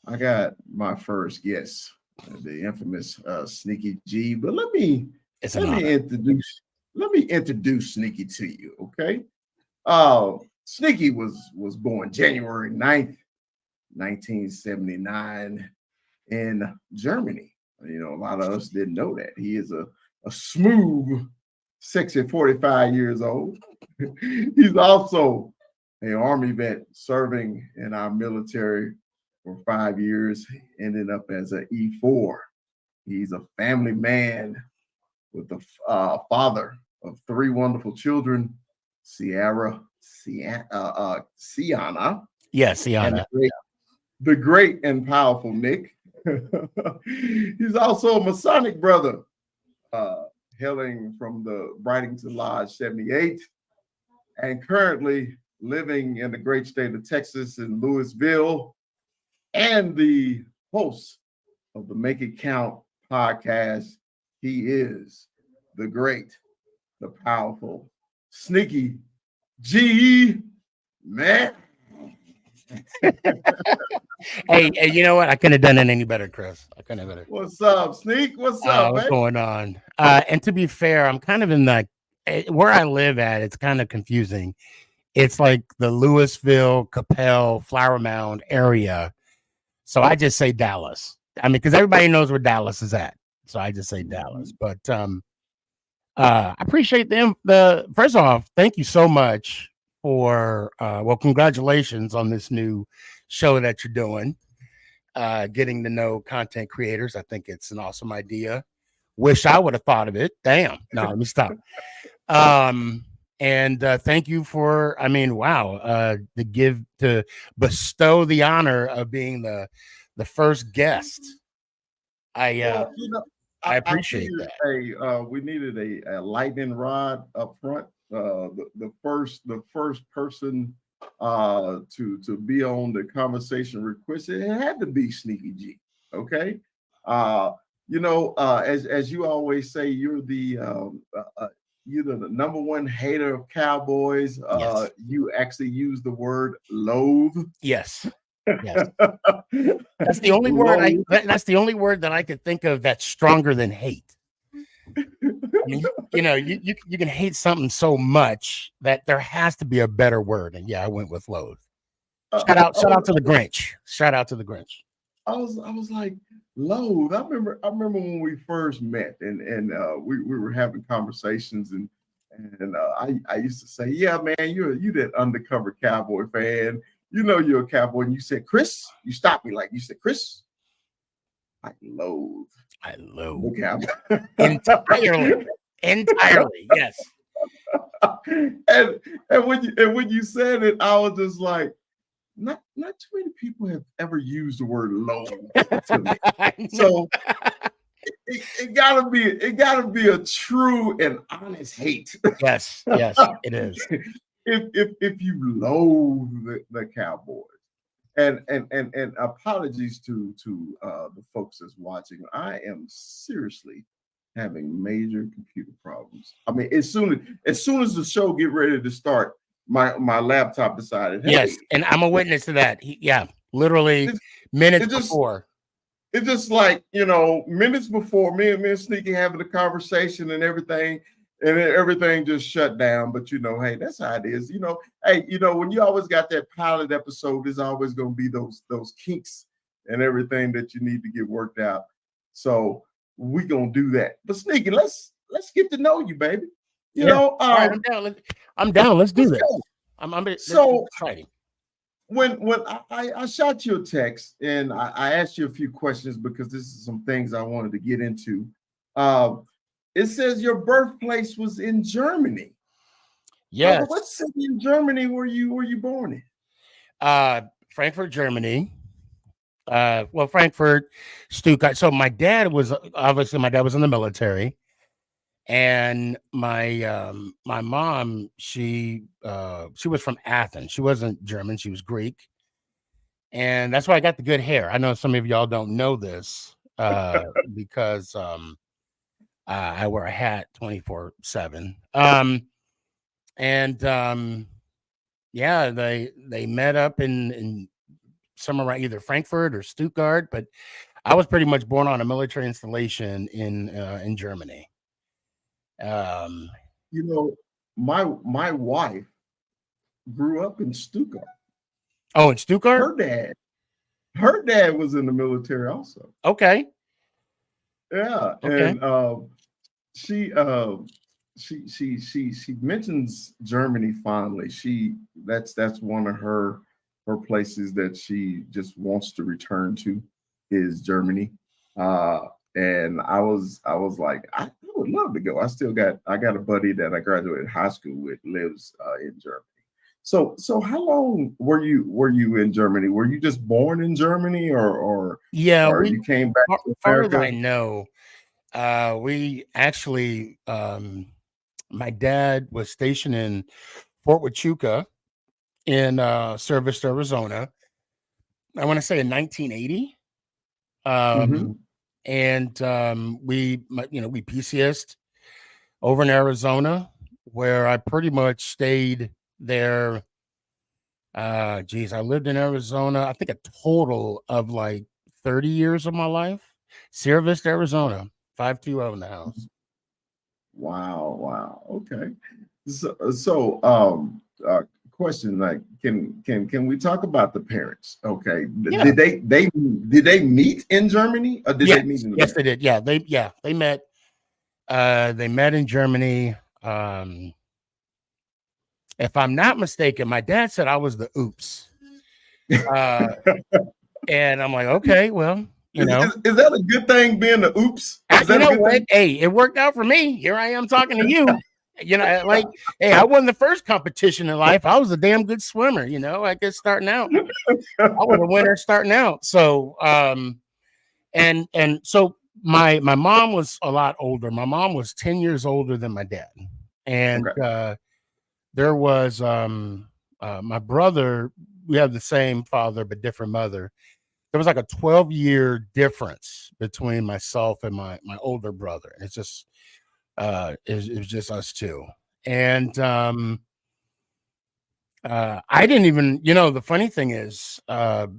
I got my first guest, the infamous Sneaky G. But let me It's an let me honor. introduce Sneaky to you, okay? Sneaky was born January 9th, 1979 in Germany. You know, a lot of us didn't know that. He is a smooth, sexy 45 years old. He's also an Army vet serving in our military for 5 years, ended up as an E4. He's a family man with the father of three wonderful children, Sienna, Yes, and Iana. the great and powerful Nick. He's also a Masonic brother, uh, hailing from the Brightington Lodge 78, and currently living in the great state of Texas in Louisville, and the host of the Make It Count podcast. He is the great, the powerful, Sneaky G Man. Hey, you know what? I couldn't have done it any better, Chris. I couldn't have better. What's up, Sneak? What's up, What's man? going on? And to be fair, I'm kind of in the where I live at. It's kind of confusing. It's like the Louisville, Capel, Flower Mound area. So I just say Dallas. I mean, because everybody knows where Dallas is at. So I just say Dallas. But I appreciate the first off, thank you so much for well, congratulations on this new show that you're doing. Getting to know content creators. I think it's an awesome idea. Wish I would have thought of it. Damn. No, let me stop. And thank you for, I mean, wow, to bestow the honor of being the first guest. Well, you know, I I appreciate figured that. we needed a lightning rod up front. The first person to be on the conversation request, it had to be Sneaky G. Okay. Uh, as you always say, you're the number one hater of cowboys. Yes. You actually use the word loathe. Yes. Yes. That's the only word that's the only word that I could think of that's stronger than hate. I mean, you can hate something so much that there has to be a better word. And yeah, I went with loathe. Shout out to the Grinch. Shout out to the Grinch. I was like, loathe. I remember when we first met, and we were having conversations, and I used to say, yeah, man, you that undercover cowboy fan. You know you're a cowboy, and you said, Chris, you stopped me like you said, Chris, I loathe the cowboy entirely. Entirely, yes. and when you said it, I was just like, not too many people have ever used the word loathe to me. So it gotta be a true and honest hate. Yes, it is. if you loathe the Cowboys. And apologies to the folks that's watching. I am seriously having major computer problems. I mean, as soon as the show get ready to start, my laptop decided, hey, yes, and I'm a witness to that. Literally it's, minutes it just before. it's just like minutes before me and Sneaky having a conversation and everything, and then everything just shut down. But hey, that's how it is. Hey, when you always got that pilot episode, there's always going to be those kinks and everything that you need to get worked out. So we gonna do that. But Sneaky, let's get to know you, baby. All right, I'm down. I'm down. Let's do this. So exciting. When I shot you a text and I asked you a few questions because this is some things I wanted to get into. It says your birthplace was in Germany. Yes. What city in Germany were you born in? Frankfurt, Germany. Well, Frankfurt, Stuttgart. So my dad was in the military, and my mom, she was from Athens. She wasn't German, she was Greek, and that's why I got the good hair. I know some of y'all don't know this because I wear a hat 24/7. Yeah, they met up in somewhere around either Frankfurt or Stuttgart, but I was pretty much born on a military installation in Germany. You know, my wife grew up in Stuttgart. Oh, in Stuttgart? Her dad was in the military also. Okay. Yeah, Okay. and she she mentions Germany fondly. That's one of her places that she just wants to return to is Germany. And I was like, I would love to go. I got a buddy that I graduated high school with lives in Germany. So how long were you in Germany? Were you just born in Germany or Yeah, you came back far, to far as I America? know, we actually, my dad was stationed in Fort Huachuca in Service, Arizona. I want to say in 1980. Hmm. And we PCSed over in Arizona, where I pretty much stayed there. Geez, I lived in Arizona, I think a total of like 30 years of my life. Sierra Vista, Arizona, 520 in the house. Wow. Okay. So question, like, can we talk about the parents? Okay. Yeah. Did they meet in Germany or did Yes. they meet in Yes, America? they did. Yeah, they met. They met in Germany. If I'm not mistaken, my dad said I was the oops. And I'm like, okay, well, Is that a good thing being the oops? Is you that a know good what? thing? Hey, it worked out for me. Here I am talking to you. Like, hey, I won the first competition in life. I was a damn good swimmer. I guess starting out, I was a winner starting out. So, and so my mom was a lot older. My mom was 10 years older than my dad, and Okay. there was my brother. We have the same father but different mother. There was like a 12-year difference between myself and my older brother. It's just it was just us two. And I didn't even, the funny thing is, there's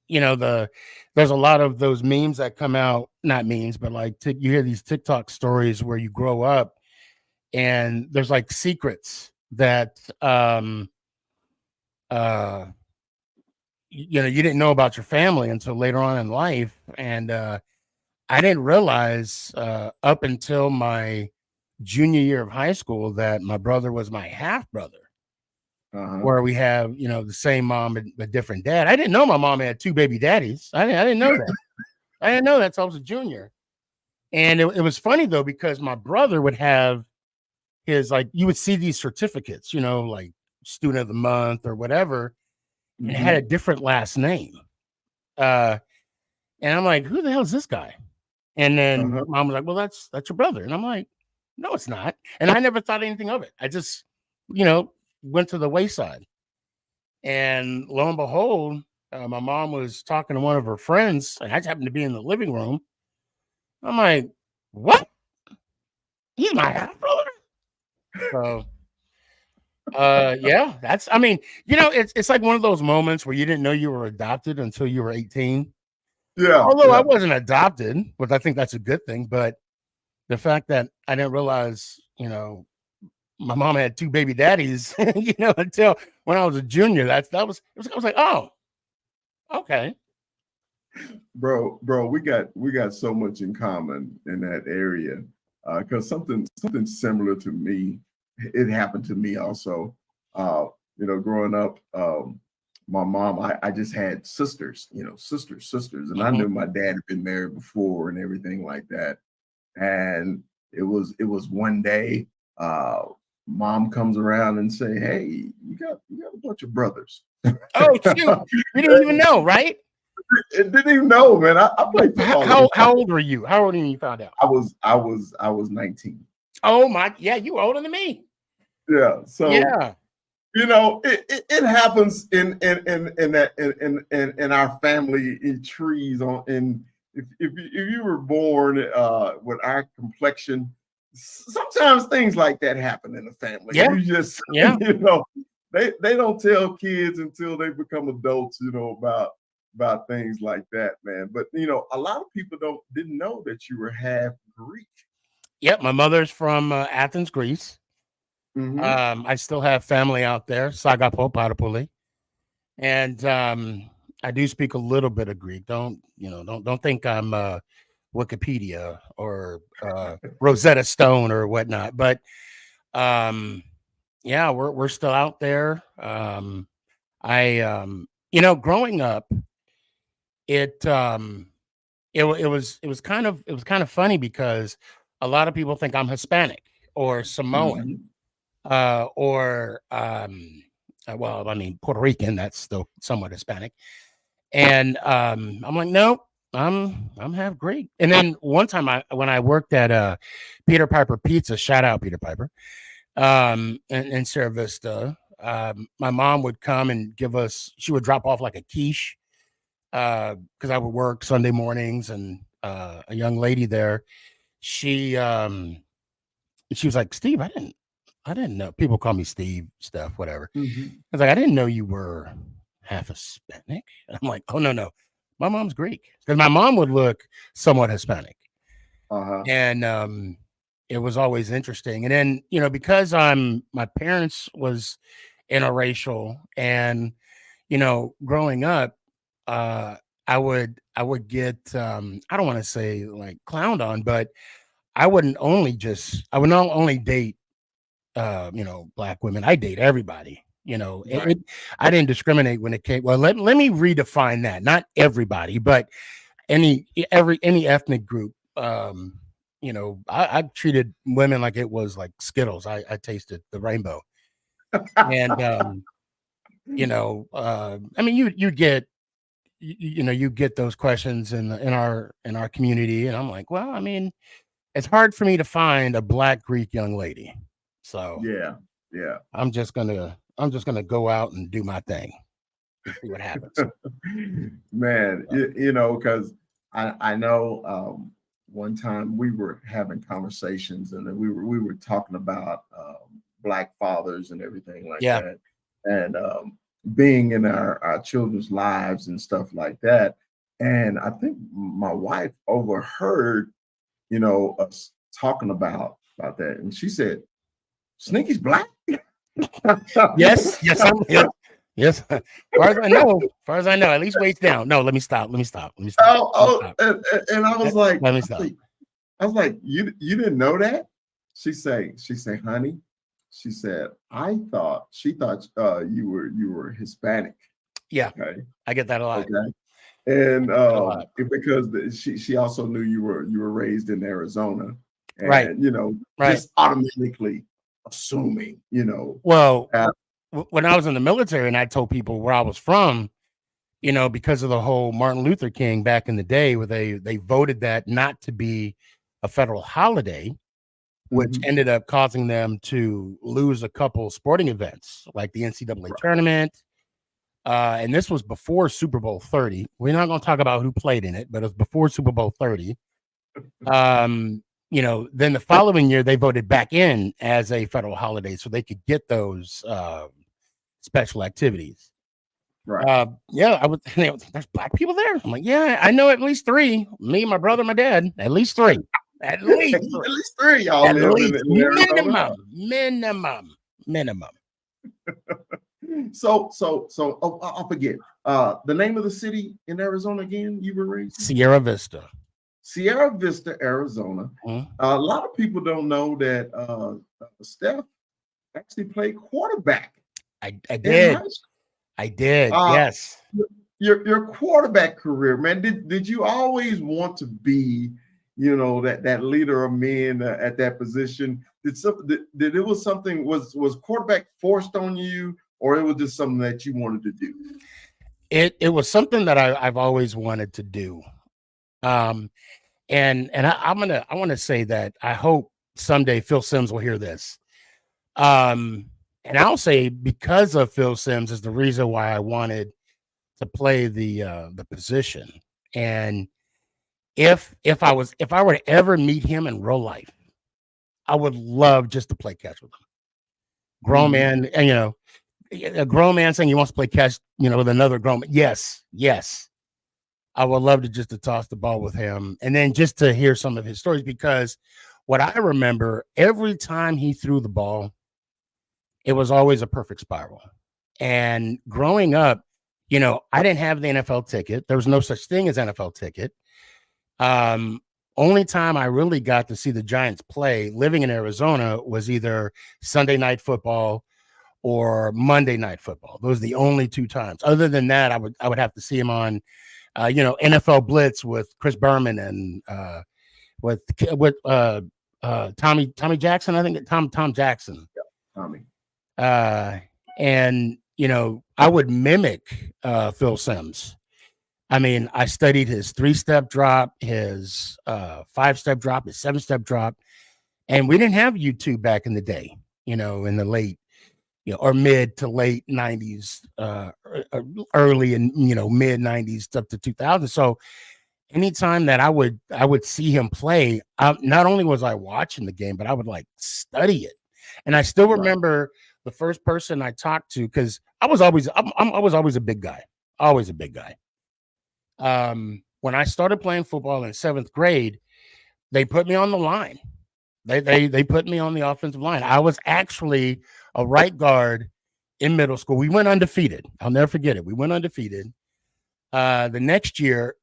a lot of those memes that come out, not memes, but like you hear these TikTok stories where you grow up and there's like secrets that uh you didn't know about your family until later on in life. And I didn't realize up until my junior year of high school that my brother was my half brother, Uh-huh. where we have the same mom but different dad. I didn't know my mom had two baby daddies. I didn't know that. I didn't know that until I was a junior. And it was funny though, because my brother would have his, like, you would see these certificates, like student of the month or whatever, and it had a Hmm. different last name. Uh, and I'm like, who the hell is this guy? And then Uh-huh. mom was like, well, that's your brother. And I'm like, no, it's not. And I never thought anything of it. I just, went to the wayside. And lo and behold, my mom was talking to one of her friends, and I just happened to be in the living room. I'm like, what? He's my half brother? So yeah, I mean, it's like one of those moments where you didn't know you were adopted until you were 18. Yeah, Although I yeah. wasn't adopted, but I think that's a good thing. But the fact that I didn't realize, my mom had two baby daddies, until when I was a junior. I was like, oh, okay. Bro, we got so much in common in that area. Because something similar to me, it happened to me also. Uh, growing up, my mom, I just had sisters, sisters, and I Hmm. knew my dad had been married before and everything like that. And it was one day, uh, mom comes around and say, "Hey, you got a bunch of brothers." Oh shoot, you didn't even know, right? It didn't even know, man. I played football against my How old were you? How old were you when you found out? I was 19. Oh my, yeah, you were older than me. Yeah. So Yeah. it happens in that in our family in trees on in if you were born with our complexion, sometimes things like that happen in the family. Yeah. You just Yeah. they don't tell kids until they become adults, about about things like that, man. But a lot of people didn't know that you were half Greek. Yep, my mother's from Athens, Greece. Hmm. I still have family out there, Sagapo Patapuli, and I do speak a little bit of Greek. Don't think I'm Wikipedia or Rosetta Stone or whatnot. But yeah, we're still out there. Growing up, it it was kind of funny because a lot of people think I'm Hispanic or Samoan Hmm. or well, I mean Puerto Rican. That's still somewhat Hispanic. And I'm like, no, I'm half Greek. And then one time when I worked at Peter Piper Pizza, shout out Peter Piper, in Sierra Vista, my mom would come and she would drop off like a quiche because I would work Sunday mornings, and a young lady there, she she was like, Steve, I didn't know. People call me Steve, Steph, whatever. Hmm. I was like, I didn't know you were half Hispanic. I'm like, oh no, no. My mom's Greek. Because my mom would look somewhat Hispanic. Uh-huh. And it was always interesting. And then, because my parents was interracial, and growing up, uh I would get I don't want to say like clowned on, but I would not only date black women. I date everybody. Right. I didn't discriminate when it came. Well, let me redefine that. Not everybody, but any ethnic group. I treated women like it was like Skittles. I tasted the rainbow, and I mean, you get those questions in our community, and I'm like, well, I mean, it's hard for me to find a black Greek young lady, so Yeah. Yeah. I'm just gonna go out and do my thing and see what happens. Man, So, because I know one time we were having conversations, and then we were talking about black fathers and everything like yeah, that, and being in our children's lives and stuff like that. And I think my wife overheard, us talking about that, and she said, "Sneaky's black." yes, yes, yes, yes. Far as I know, at least weights down. No, let me stop. Let me stop. Let me stop. Oh, Let me oh, stop. and I was like, Let me stop. you didn't know that? She say, honey, she said, she thought you were Hispanic. Yeah, Okay. I get that a lot. Okay. And That a lot. because she also knew you were raised in Arizona, Right, and right. just automatically assuming, Well, that. when I was in the military and I told people where I was from, because of the whole Martin Luther King back in the day, where they voted that not to be a federal holiday, which Mhm. ended up causing them to lose a couple sporting events like the NCAA Right. tournament. And this was before Super Bowl 30. We're not going to talk about who played in it, but it was before Super Bowl 30. Then the following year they voted back in as a federal holiday so they could get those special activities. Right. Yeah, I would. There's black people there. I'm like, yeah, I know at least three. Me, my brother, my dad. At least three. At least At three. least three of y'all At live least in Arizona. Huh? minimum. So I'll forget. The name of the city in Arizona again, you were raised in? Sierra Vista. Sierra Vista, Arizona. Mhm. A lot of people don't know that Steph actually played quarterback I in high did. school. I did. Uh, Yes. your quarterback career, man. Did you always want to be, that leader of men at that position? Did it was something was quarterback forced on you, or it was just something that you wanted to do? It was something that I've always wanted to do. Um, and I want to say that I hope someday Phil Simms will hear this. Um, and I'll say because of Phil Simms is the reason why I wanted to play the position. And if I were to ever meet him in real life, I would love just to play catch with him. Grown Hmm. man, and a grown man saying he wants to play catch, with another grown man. Yes, yes. I would love to just to toss the ball with him and then just to hear some of his stories, because what I remember, every time he threw the ball, it was always a perfect spiral. And growing up, I didn't have the NFL ticket. There was no such thing as NFL ticket. Only time I really got to see the Giants play living in Arizona was either Sunday Night Football or Monday Night Football. Those are the only two times. Other than that, I would have to see him on NFL Blitz with Chris Berman and with Tommy Jackson. I think Tom Jackson. Yeah, Tommy. And I would mimic Phil Simms. I mean, I studied his 3-step drop, his 5-step drop, his 7-step drop, and we didn't have YouTube back in the day. In the late, or mid to late 90s, early and mid 90s up to 2000. So anytime that I would see him play, not only was I watching the game, but I would like study it. And I still remember the first person I talked to, because I was always a big guy, always a big guy. When I started playing football in 7th grade, they put me on the line. They put me on the offensive line. I was actually a right guard in middle school. We went undefeated. I'll never forget it. We went undefeated. The next year,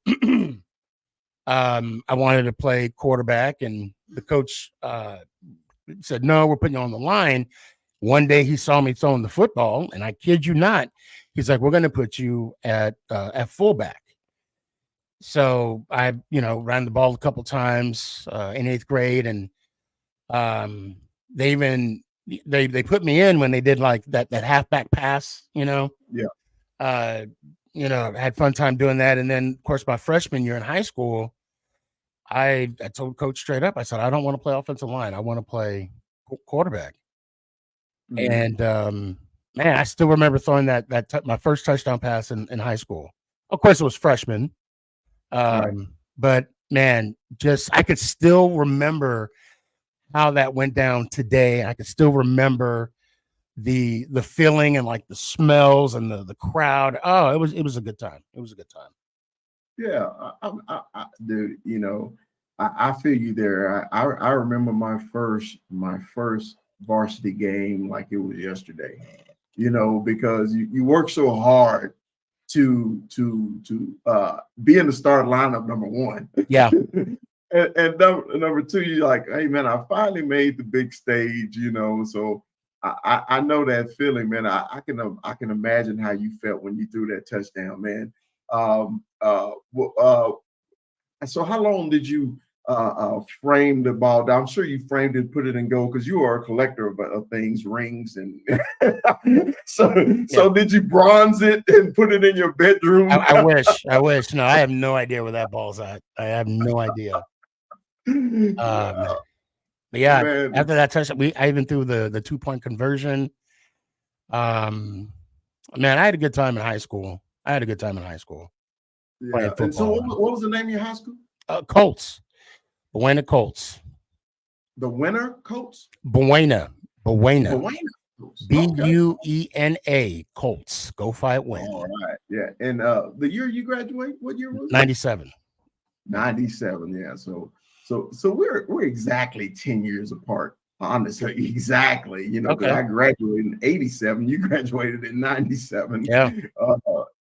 I wanted to play quarterback, and the coach said, "No, we're putting you on the line." One day he saw me throwing the football, and I kid you not, he's like, "We're going to put you at fullback." So I, ran the ball a couple times in 8th grade, and they put me in when they did like that halfback pass, Yeah. Had fun time doing that. And then of course my freshman year in high school, I told coach straight up, I said, I don't want to play offensive line. I want to play quarterback. Mm-hmm. And man, I still remember throwing my first touchdown pass in high school. Of course it was freshman. But man, I could still remember how that went down today. I could still remember the feeling and like the smells and the crowd. Oh, it was a good time. It was a good time. Yeah, dude, I feel you there. I remember my first varsity game like it was yesterday. Because you work so hard to be in the start lineup, number one. Yeah. and number two, you're like, hey man, I finally made the big stage, So I know that feeling, man. I can imagine how you felt when you threw that touchdown, man. So how long did you frame the ball down? I'm sure you framed it, put it in goal, because you are a collector of things, rings, and so did you bronze it and put it in your bedroom? I wish. No, I have no idea where that ball's at. I have no idea. But yeah, man. After that touchdown, I even threw the 2-point conversion. Man, I had a good time in high school. Yeah. And so what was the name of your high school? Colts. Buena Colts. The Winter Colts? Buena. Buena. Buena Colts. Go Fight Win. All right. Yeah. And the year you graduate, what year was it? 97. 97. Yeah. So we're exactly 10 years apart. Honestly, exactly. Because I graduated in 87. You graduated in 97. Yeah.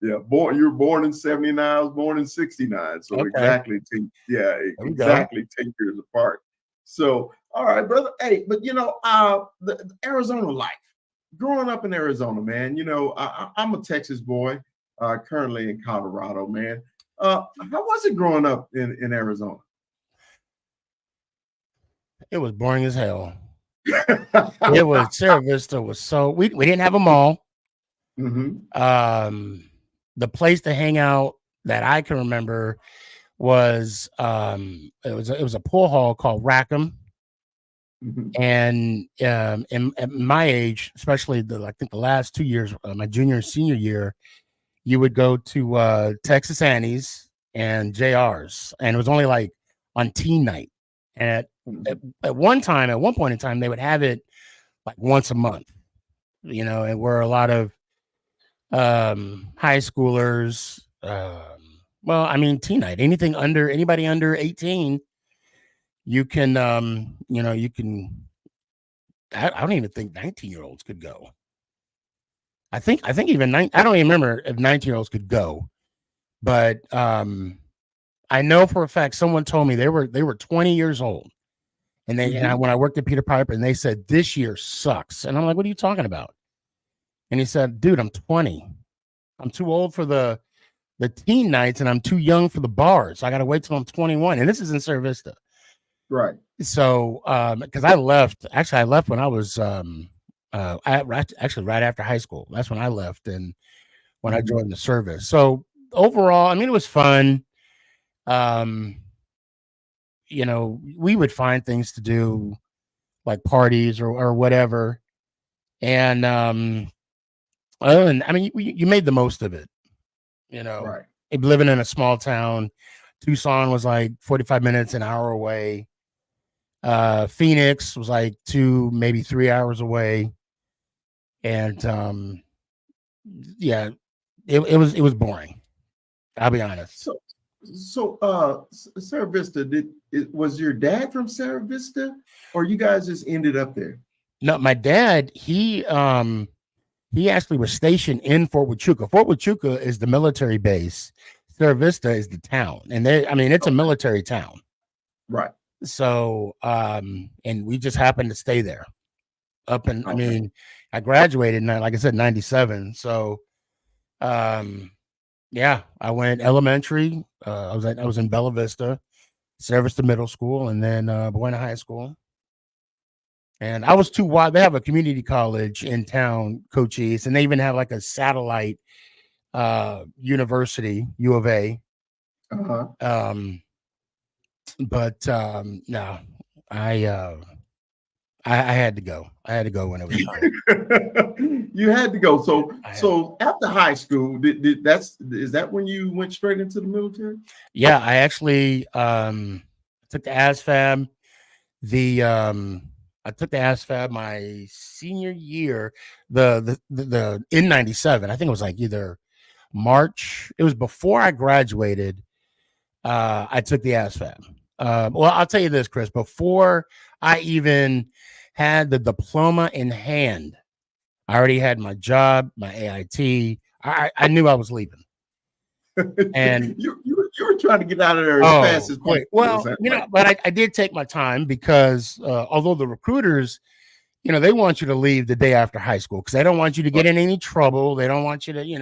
You were born in 79. I was born in 69. So exactly 10 years apart. So, all right, brother. Hey, but the Arizona life, growing up in Arizona, man, I'm a Texas boy, currently in Colorado, man. How was it growing up in Arizona? It was boring as hell. It was Sierra Vista was so we didn't have a mall. Mm-hmm. The place to hang out that I can remember was it was a pool hall called Rackham. Mm-hmm. And at my age, especially I think the last 2 years, my junior and senior year, you would go to Texas Annie's and JR's, and it was only like on teen night. And at one point in time, they would have it like once a month, and where a lot of high schoolers, Well, I mean, teen night, anybody under 18, you can, you can. I don't even think 19-year-olds could go. I think even I don't even remember if 19-year-olds could go, but I know for a fact someone told me they were 20 years old, and when I worked at Peter Piper, and they said this year sucks, and I'm like, what are you talking about? And he said, dude, I'm 20. I'm too old for the teen nights, and I'm too young for the bars. I got to wait till I'm 21, and this is in Cerro Vista. Right. So, because I left when I was actually right after high school. That's when I left, and when I joined the service. So overall, I mean, it was fun. We would find things to do, like parties or whatever, and I mean, you made the most of it. Right. Living in a small town, Tucson was like 45 minutes, an hour away. Phoenix was like 2, maybe 3 hours away, and yeah, it was boring. I'll be honest. So Cerro Vista, was your dad from Cerro Vista, or you guys just ended up there? No, my dad, he actually was stationed in Fort Huachuca. Fort Huachuca is the military base. Cerro Vista is the town, and it's a military town. Right. So, and we just happened to stay there. I mean, I graduated, like I said, 97. So, yeah, I went elementary. I was in Bella Vista, Cerro Vista Middle School, and then Buena High School. And I was too wide. They have a community college in town, Cochise, and they even have like a satellite university, U of A. But no, I had to go. I had to go when it was time. You had to go. So after high school, is that when you went straight into the military? Yeah, I actually took the ASFAB. I took the ASFAB my senior year. The in 97. I think it was like either March. It was before I graduated. I took the ASFAB. Well, I'll tell you this, Chris. Before I even had the diploma in hand, I already had my job, my AIT. I knew I was leaving. And you were trying to get out of there as fast as possible. Well, but I did take my time because although the recruiters, they want you to leave the day after high school because they don't want you to get in any trouble. They don't want you to, you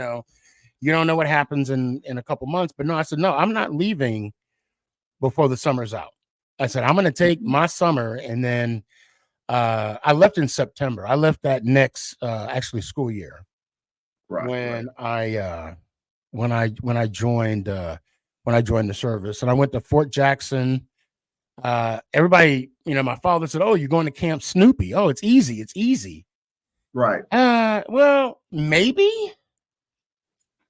don't know what happens in a couple months. But no, I said, no, I'm not leaving before the summer's out. I said, I'm going to take my summer. And then I left in September. I left that next actually school year. Right. When I joined the service, and I went to Fort Jackson. Everybody, my father said, "Oh, you're going to Camp Snoopy? Oh, it's easy." Right. Well, maybe.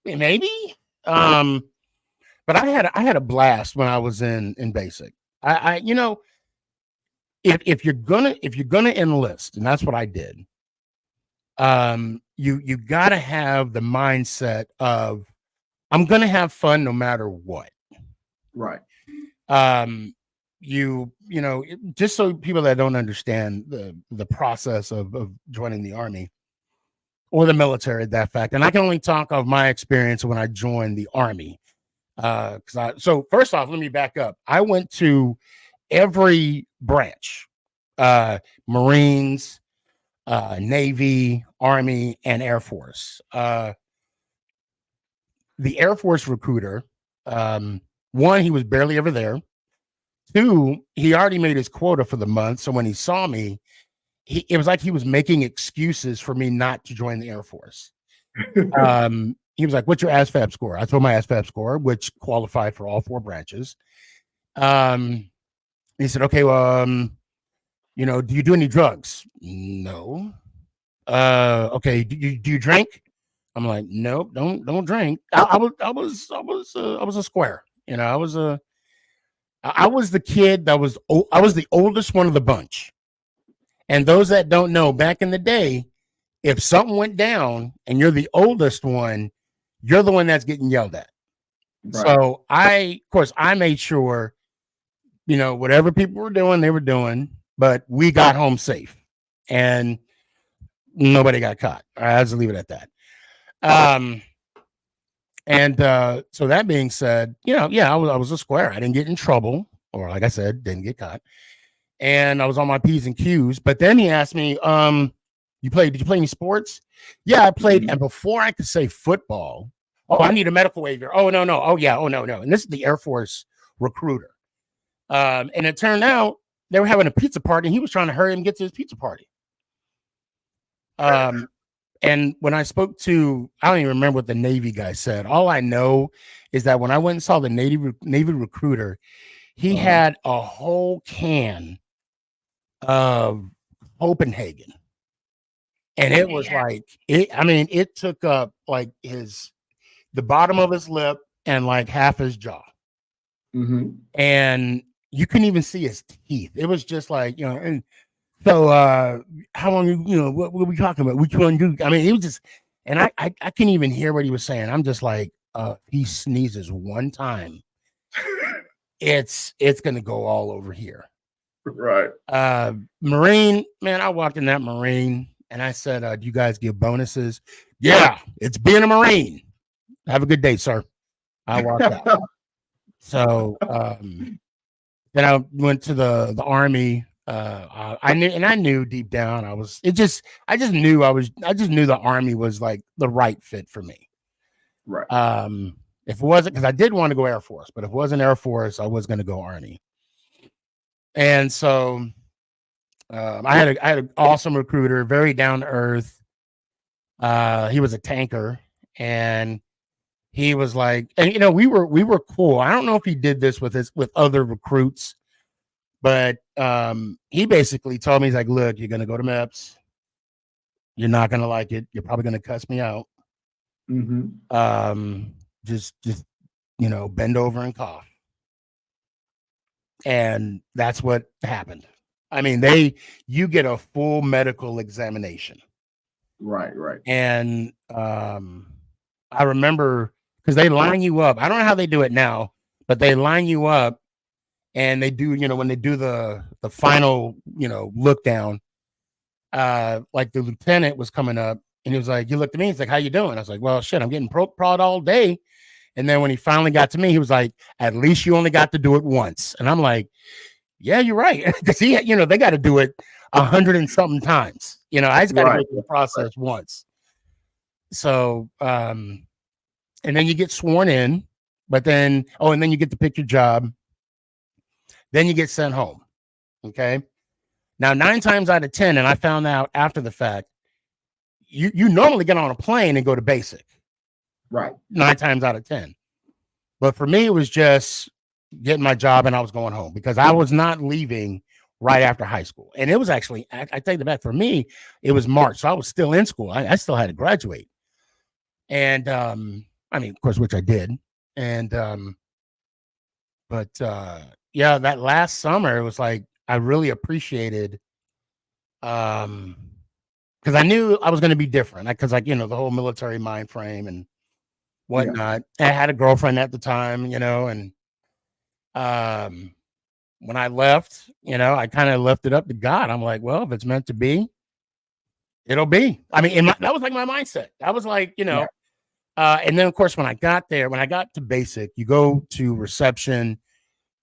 But I had a blast when I was in basic. If you're gonna enlist, and that's what I did. You gotta have the mindset of I'm gonna have fun no matter what. Right. Just so people that don't understand the process of joining the Army or the military, that fact, and I can only talk of my experience when I joined the Army. So first off, let me back up. I went to every branch, Marines, Navy, Army, and Air Force. The Air Force recruiter, one, he was barely ever there. Two, he already made his quota for the month. So when he saw me, it was like he was making excuses for me not to join the Air Force. He was like, "What's your ASFAB score?" I told my ASFAB score, which qualified for all 4 branches. He said, "Okay, well, do you do any drugs?" No. Okay, do you drink? I'm like, nope, don't drink. I was a square. I was the kid that was I was the oldest one of the bunch. And those that don't know, back in the day, if something went down and you're the oldest one, you're the one that's getting yelled at. Right. So of course, I made sure, whatever people were doing, they were doing, but we got home safe and nobody got caught. I'll just leave it at that. And so that being said, yeah, I was a square. I didn't get in trouble, or like I said, didn't get caught. And I was on my P's and Q's. But then he asked me, did you play any sports? Yeah, I played. Mhm. And before I could say football, oh, I need a medical waiver. Oh, no, no. Oh, yeah. Oh, no, no. And this is the Air Force recruiter. And it turned out they were having a pizza party and he was trying to hurry and get to his pizza party. And when I spoke to, I don't even remember what the Navy guy said. All I know is that when I went and saw the Navy recruiter, he had a whole can of Copenhagen. And it was like, it took up like the bottom of his lip and like half his jaw. Mm-hmm. And you couldn't even see his teeth. It was just like, and so how long, what were we talking about? Which one do, it was just, and I couldn't even hear what he was saying. I'm just like, he sneezes one time, it's gonna go all over here. Right. Marine, man, I walked in that Marine and I said, do you guys give bonuses? Yeah, it's being a Marine. Have a good day, sir. I walked out. So then I went to the Army. I knew deep down I just knew the Army was like the right fit for me. Right. If it wasn't, because I did want to go Air Force, but if it wasn't Air Force, I was going to go Army. And so I had an awesome recruiter, very down to earth. He was a tanker, and he was like, and we were cool. I don't know if he did this with other recruits, but he basically told me, he's like, look, you're gonna go to MEPS. You're not gonna like it. You're probably gonna cuss me out. Mm-hmm. Just bend over and cough. And that's what happened. You get a full medical examination. Right, right. And I remember, because they line you up. I don't know how they do it now, but they line you up and they do, when they do the final, look down, like the lieutenant was coming up and he was like, you looked at me, he's like, how you doing? I was like, well, shit, I'm getting prod all day. And then when he finally got to me, he was like, at least you only got to do it once. And I'm like, yeah, you're right. Because they got to do it 100 and something times. I just got to go through the process once. So, and then you get sworn in, but then, and then you get to pick your job. Then you get sent home. Okay. Now, 9 times out of 10, and I found out after the fact, you normally get on a plane and go to basic. Right. 9 times out of 10. But for me, it was just getting my job and I was going home because I was not leaving right after high school. And it was actually, I take it back, for me, it was March. So I was still in school. I still had to graduate. And of course, which I did. And yeah, that last summer, it was like I really appreciated because I knew I was going to be different. Because the whole military mind frame and whatnot. Yeah. I had a girlfriend at the time, and when I left, I kind of left it up to God. I'm like, well, if it's meant to be, it'll be. That was like my mindset. I was like, Yeah. And then of course, when I got to basic, you go to reception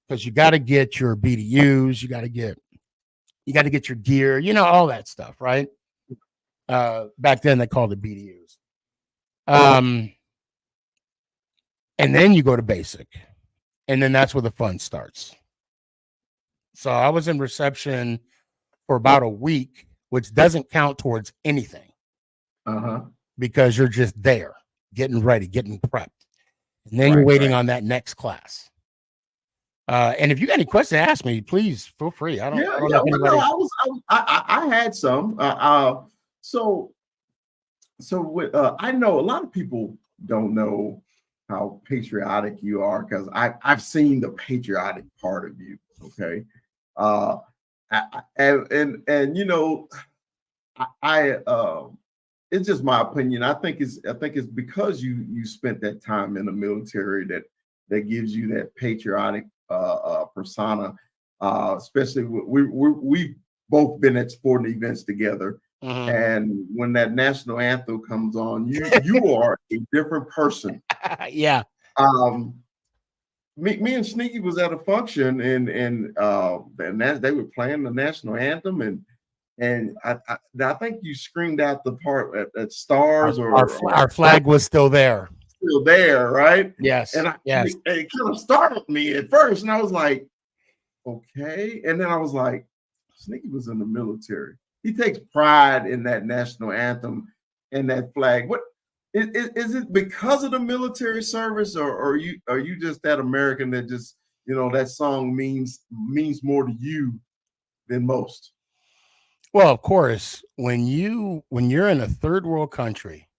because you got to get your BDUs, you got to get your gear, all that stuff, right? Back then they called it BDUs. And then you go to basic, and then that's where the fun starts. So I was in reception for about a week, which doesn't count towards anything. Because you're just there, getting ready, getting prepped. And then you're waiting on that next class. And if you got any questions to ask me, please feel free. I had some. I know a lot of people don't know how patriotic you are because I've seen the patriotic part of you. Okay. It's just my opinion. I think it's because you spent that time in the military that that gives you that patriotic persona. Especially we've both been at sporting events together, and when that national anthem comes on, you are a different person. Yeah. Me and Sneaky was at a function, and they were playing the national anthem, and I think you screamed out the part at Stars, our flag was still there. Still there, right? Yes. And yes. it kind of startled me at first, and I was like, okay. And then I was like, Sneaky was in the military. He takes pride in that national anthem and that flag. What is it because of the military service, or are you just that American that just, that song means more to you than most? Well, of course, when you're in a third world country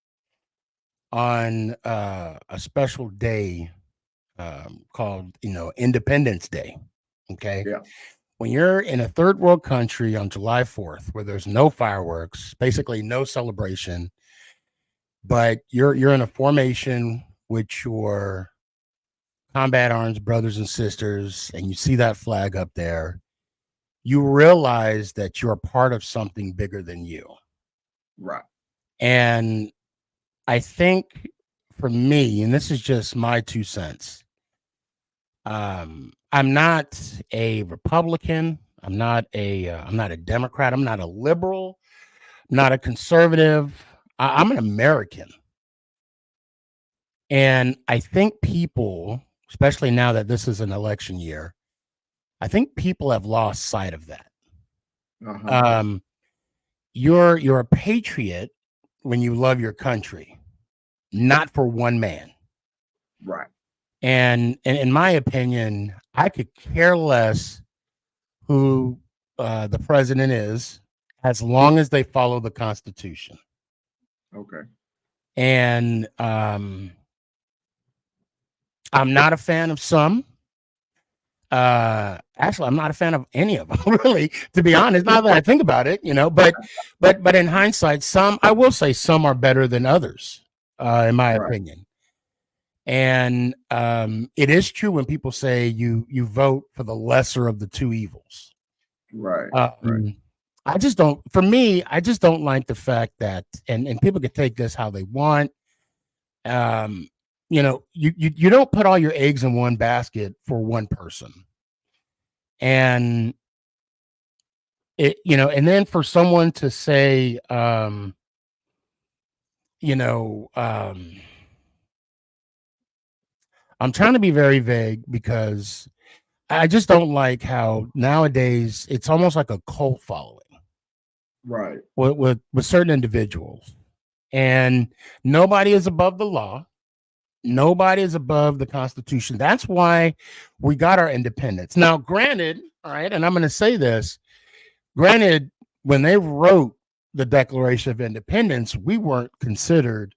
on a special day called Independence Day, okay? Yeah. When you're in a third world country on July 4th, where there's no fireworks, basically no celebration, but you're in a formation with your combat arms brothers and sisters, and you see that flag up there, you realize that you're a part of something bigger than you. Right. And I think for me, and this is just my 2 cents, I'm not a Republican. I'm not a Democrat. I'm not a liberal. I'm not a conservative. I'm an American. And I think people, especially now that this is an election year, I think people have lost sight of that. You're a patriot when you love your country, not for one man. Right. And in my opinion, I could care less who the president is, as long as they follow the Constitution. Okay. And I'm not a fan of some. Actually, I'm not a fan of any of them, really, to be honest. Now that I think about it, but in hindsight, I will say some are better than others, in my opinion. And it is true when people say you vote for the lesser of the two evils. Right. I just don't like the fact that, and people can take this how they want. You don't put all your eggs in one basket for one person. And and then for someone to say, I'm trying to be very vague because I just don't like how nowadays it's almost like a cult following. Right. With certain individuals. And nobody is above the law. Nobody is above the Constitution. That's why we got our independence. Now, granted, all right, and I'm going to say this, granted, when they wrote the Declaration of Independence, we weren't considered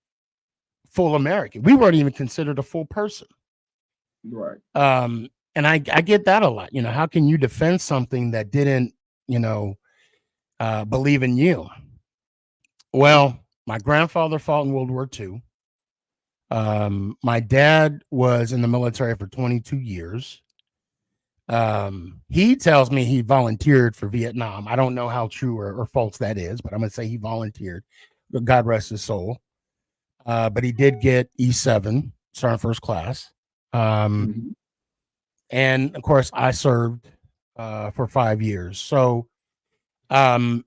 full American. We weren't even considered a full person. Right. And I get that a lot. How can you defend something that didn't, believe in you? Well, my grandfather fought in World War II. My dad was in the military for 22 years. He tells me he volunteered for Vietnam. I don't know how true or false that is, but I'm going to say he volunteered. God rest his soul. But he did get E7, Sergeant First Class. And of course, I served for 5 years. So I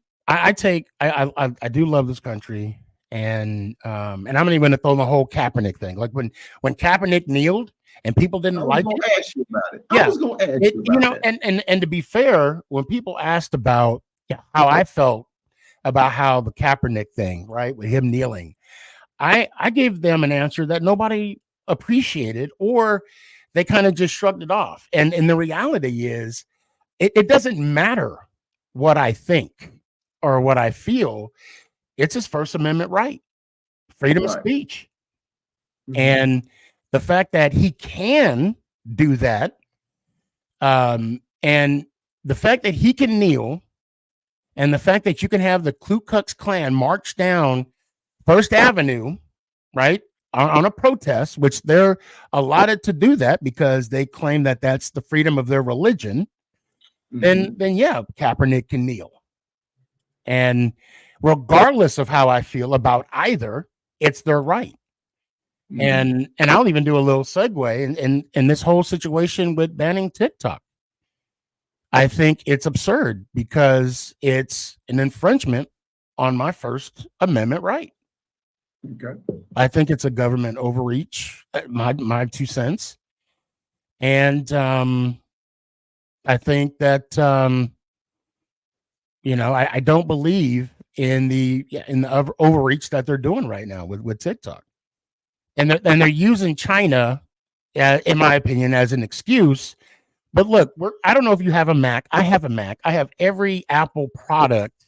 do love this country. And I'm not even going to throw the whole Kaepernick thing. Like when Kaepernick kneeled and people didn't like it. Ask you about it. I was going to ask you about that. And to be fair, when people asked about how I felt about how the Kaepernick thing, right, with him kneeling, I gave them an answer that nobody appreciated, or they kind of just shrugged it off. And the reality is, it doesn't matter what I think or what I feel. It's his First Amendment right, freedom of speech. And the fact that he can do that, and the fact that he can kneel, and the fact that you can have the Ku Klux Klan march down First Avenue, right, on a protest, which they're allotted to do that because they claim that that's the freedom of their religion, then yeah, Kaepernick can kneel. And regardless of how I feel about either, it's their right. And I'll even do a little segue in this whole situation with banning TikTok. I think it's absurd because it's an infringement on my First Amendment right. Okay. I think it's a government overreach, my 2 cents. And I think that I don't believe in the overreach that they're doing right now with TikTok. And they're using China, in my opinion, as an excuse. But look, I don't know if you have a Mac. I have a Mac. I have every Apple product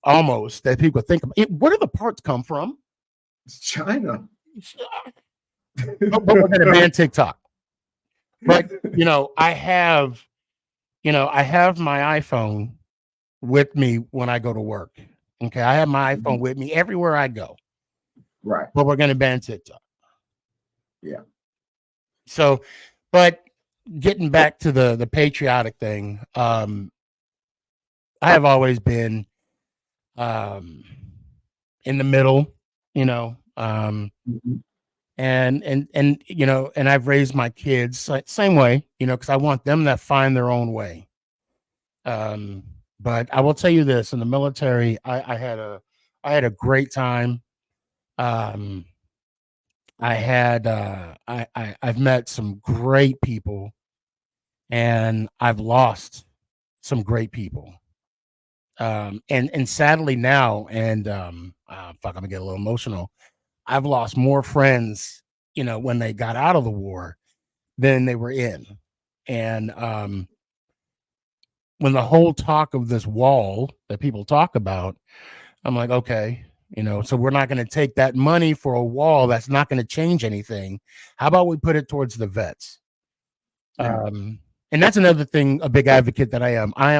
almost that people think about. Where do the parts come from? It's China. But we're going to ban TikTok. But I have my iPhone with me when I go to work. Okay, I have my iPhone with me everywhere I go. Right. But we're going to ban TikTok. Yeah. So, but getting back to the patriotic thing, I have always been in the middle, and I've raised my kids same way, because I want them to find their own way. But I will tell you this: in the military, I had a great time. I've met some great people, and I've lost some great people. And sadly now, and I'm gonna get a little emotional. I've lost more friends, when they got out of the war than they were in. And when the whole talk of this wall that people talk about, I'm like, okay, so we're not going to take that money for a wall that's not going to change anything. How about we put it towards the vets? Yeah. And that's another thing, a big advocate that I am. I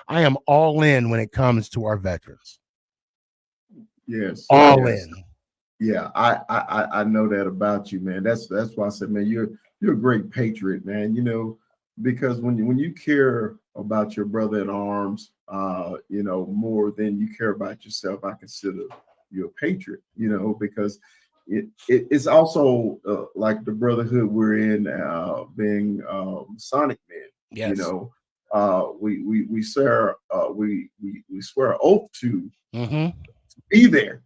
am all in when it comes to our veterans. Yes. All in. Yeah, I know that about you, man. That's why I said, man, you're a great patriot, man. Because when you care about your brother in arms, more than you care about yourself, I consider you a patriot. Because it's also like the brotherhood we're in, being Sonic Men. Yes. We swear we swear an oath to be there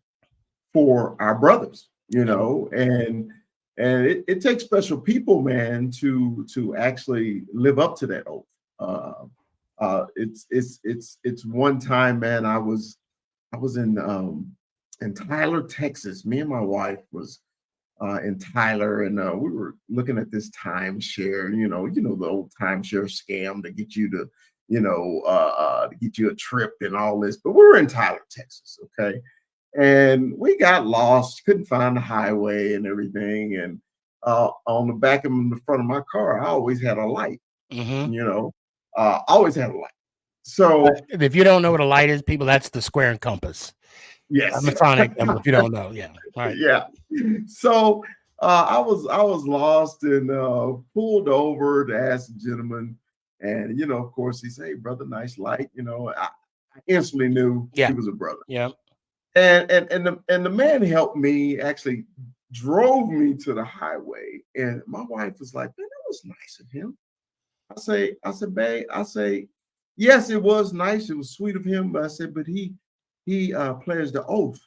for our brothers, and it takes special people, man, to actually live up to that oath. It's one time, man. I was in Tyler, Texas. Me and my wife was in Tyler, and we were looking at this timeshare. The old timeshare scam to get you to, to get you a trip and all this. But we were in Tyler, Texas. Okay. And we got lost, couldn't find the highway and everything. And on the back of the front of my car, I always had a light. Always had a light. So if you don't know what a light is, people, that's the square and compass. Yes, Masonic. If you don't know, yeah, all right. Yeah. So I was lost and pulled over to ask the gentleman, and of course he said, "Hey, brother, nice light." I instantly knew he was a brother. Yeah. And the man helped me, actually drove me to the highway. And my wife was like, "Man, that was nice of him." I said, "Babe," "Yes, it was nice. It was sweet of him." But I said, "But he pledged the oath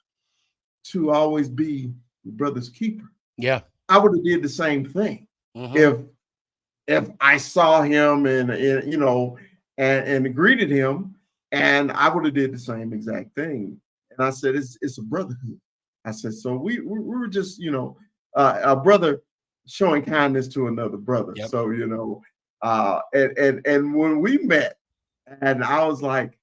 to always be your brother's keeper." Yeah. I would have did the same thing if I saw him and greeted him, and I would have did the same exact thing. And I said, it's a brotherhood. I said, so we were just, a brother showing kindness to another brother. Yep. So, and when we met, and I was like,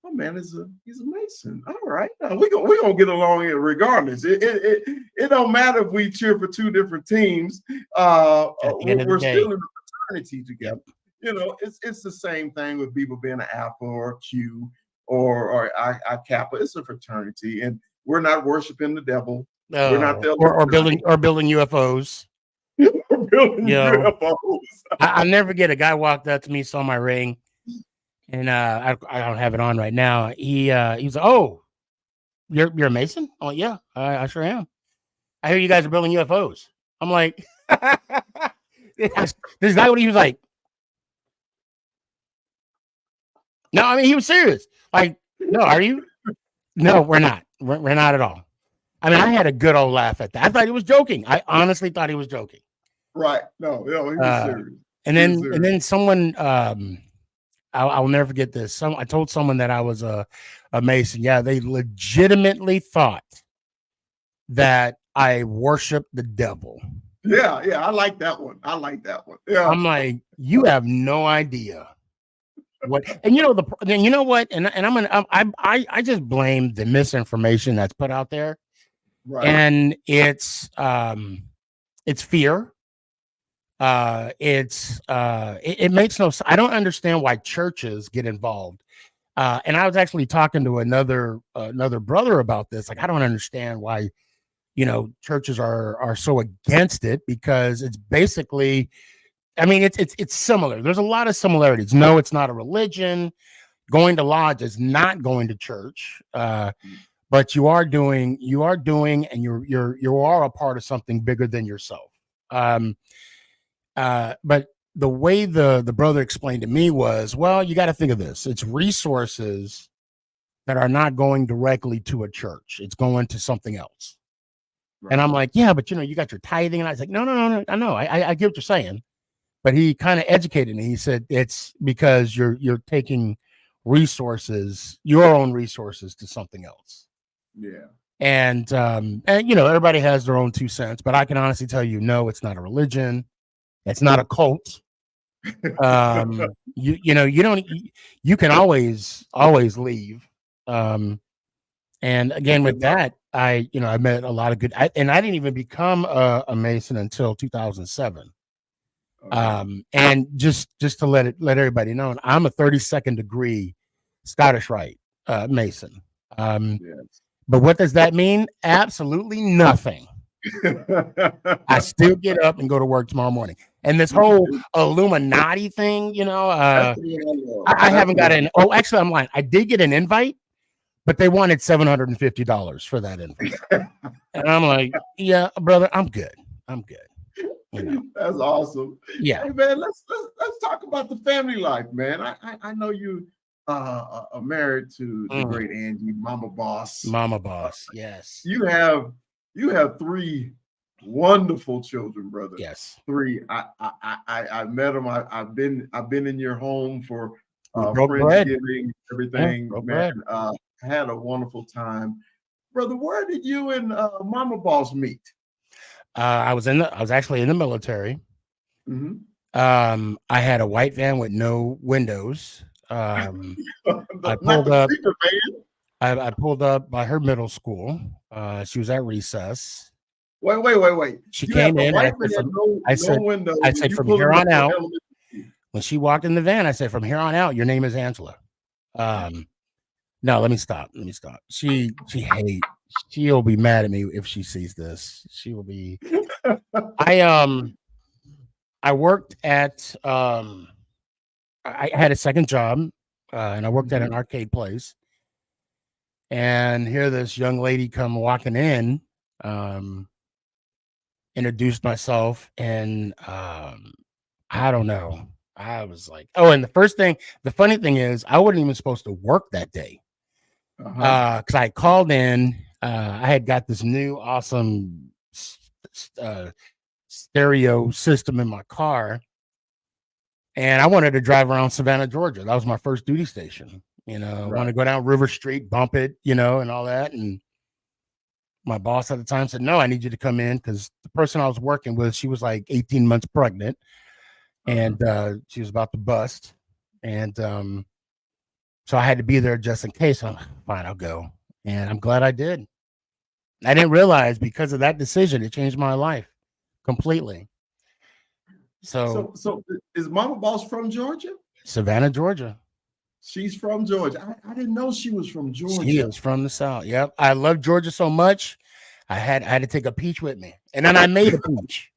oh man, he's a Mason. All right, we're gonna get along regardless. It don't matter if we cheer for two different teams. We're still in a fraternity together. Yep. It's the same thing with people being an Alpha or a Q or a Kappa. It's a fraternity, and we're not worshiping the devil. We're not the or building UFOs. We're building UFOs. I'll never forget, a guy walked up to me, saw my ring, and I don't have it on right now. He was like, "Oh, you're a Mason?" Oh yeah, I sure am. I hear you guys are building UFOs. I'm like, this guy, what he was like. No, I mean, he was serious. Like, no, are you? No, we're not. We're not at all. I mean, I had a good old laugh at that. I thought he was joking. I honestly thought he was joking. Right. No, he was serious. And then someone, I'll never forget this. I told someone that I was a Mason. Yeah, they legitimately thought that I worshiped the devil. Yeah, I like that one. Yeah. I'm like, you have no idea what, and you know what, and I just blame the misinformation that's put out there, right? And it's fear. It makes no sense. I don't understand why churches get involved. And I was actually talking to another brother about this. Like, I don't understand why, churches are so against it, because it's basically, I mean, it's similar. There's a lot of similarities. No, it's not a religion. Going to lodge is not going to church. But you are doing, and you are a part of something bigger than yourself. But the way the brother explained to me was, well, you got to think of this. It's resources that are not going directly to a church. It's going to something else. Right. And I'm like, yeah, but you got your tithing. And I was like, no. I know. I get what you're saying. But he kind of educated me. He said, it's because you're taking your own resources to something else. Yeah. And everybody has their own 2 cents, but I can honestly tell you, no, it's not a religion. It's not a cult. You can always leave. And again, with that, I met a lot of good, and I didn't even become a Mason until 2007. Okay. And just to let everybody know, I'm a 32nd degree Scottish Rite Mason. Yes. But what does that mean? Absolutely nothing. I still get up and go to work tomorrow morning. And this whole Illuminati thing, I haven't got an. Oh, actually, I'm lying. I did get an invite, but they wanted $750 for that invite. And I'm like, yeah, brother, I'm good. That's awesome. Yeah. Hey, man, let's talk about the family life, man. I know you are married to the great Angie, Mama Boss. Yes. You have 3 wonderful children, brother. Yes. 3. I met them. I've been in your home for Friendsgiving, everything. Yeah, man, I had a wonderful time, brother. Where did you and Mama Boss meet? I was actually in the military. Mm-hmm. I had a white van with no windows. I pulled up by her middle school. She was at recess. Wait. She came in. I said from here on out. When she walked in the van, I said, from here on out, your name is Angela. No, let me stop. She'll be mad at me if she sees this. She will be. I worked at. I had a second job, and I worked at an arcade place. And here, this young lady come walking in, introduced myself, and I don't know. I was like, oh, and the funny thing is, I wasn't even supposed to work that day. Because I called in. I had got this new awesome stereo system in my car, and I wanted to drive around Savannah, Georgia. That was my first duty station. I want to go down River Street, bump it, and all that. And my boss at the time said, no, I need you to come in, because the person I was working with, she was like 18 months pregnant, and she was about to bust. And so I had to be there just in case. I'm fine, I'll go. And I'm glad I did. I didn't realize, because of that decision, it changed my life completely. So is Mama Boss from Georgia? Savannah, Georgia. She's from Georgia. I didn't know she was from Georgia. She is from the South. Yep. I love Georgia so much. I had to take a peach with me, and then I made a peach.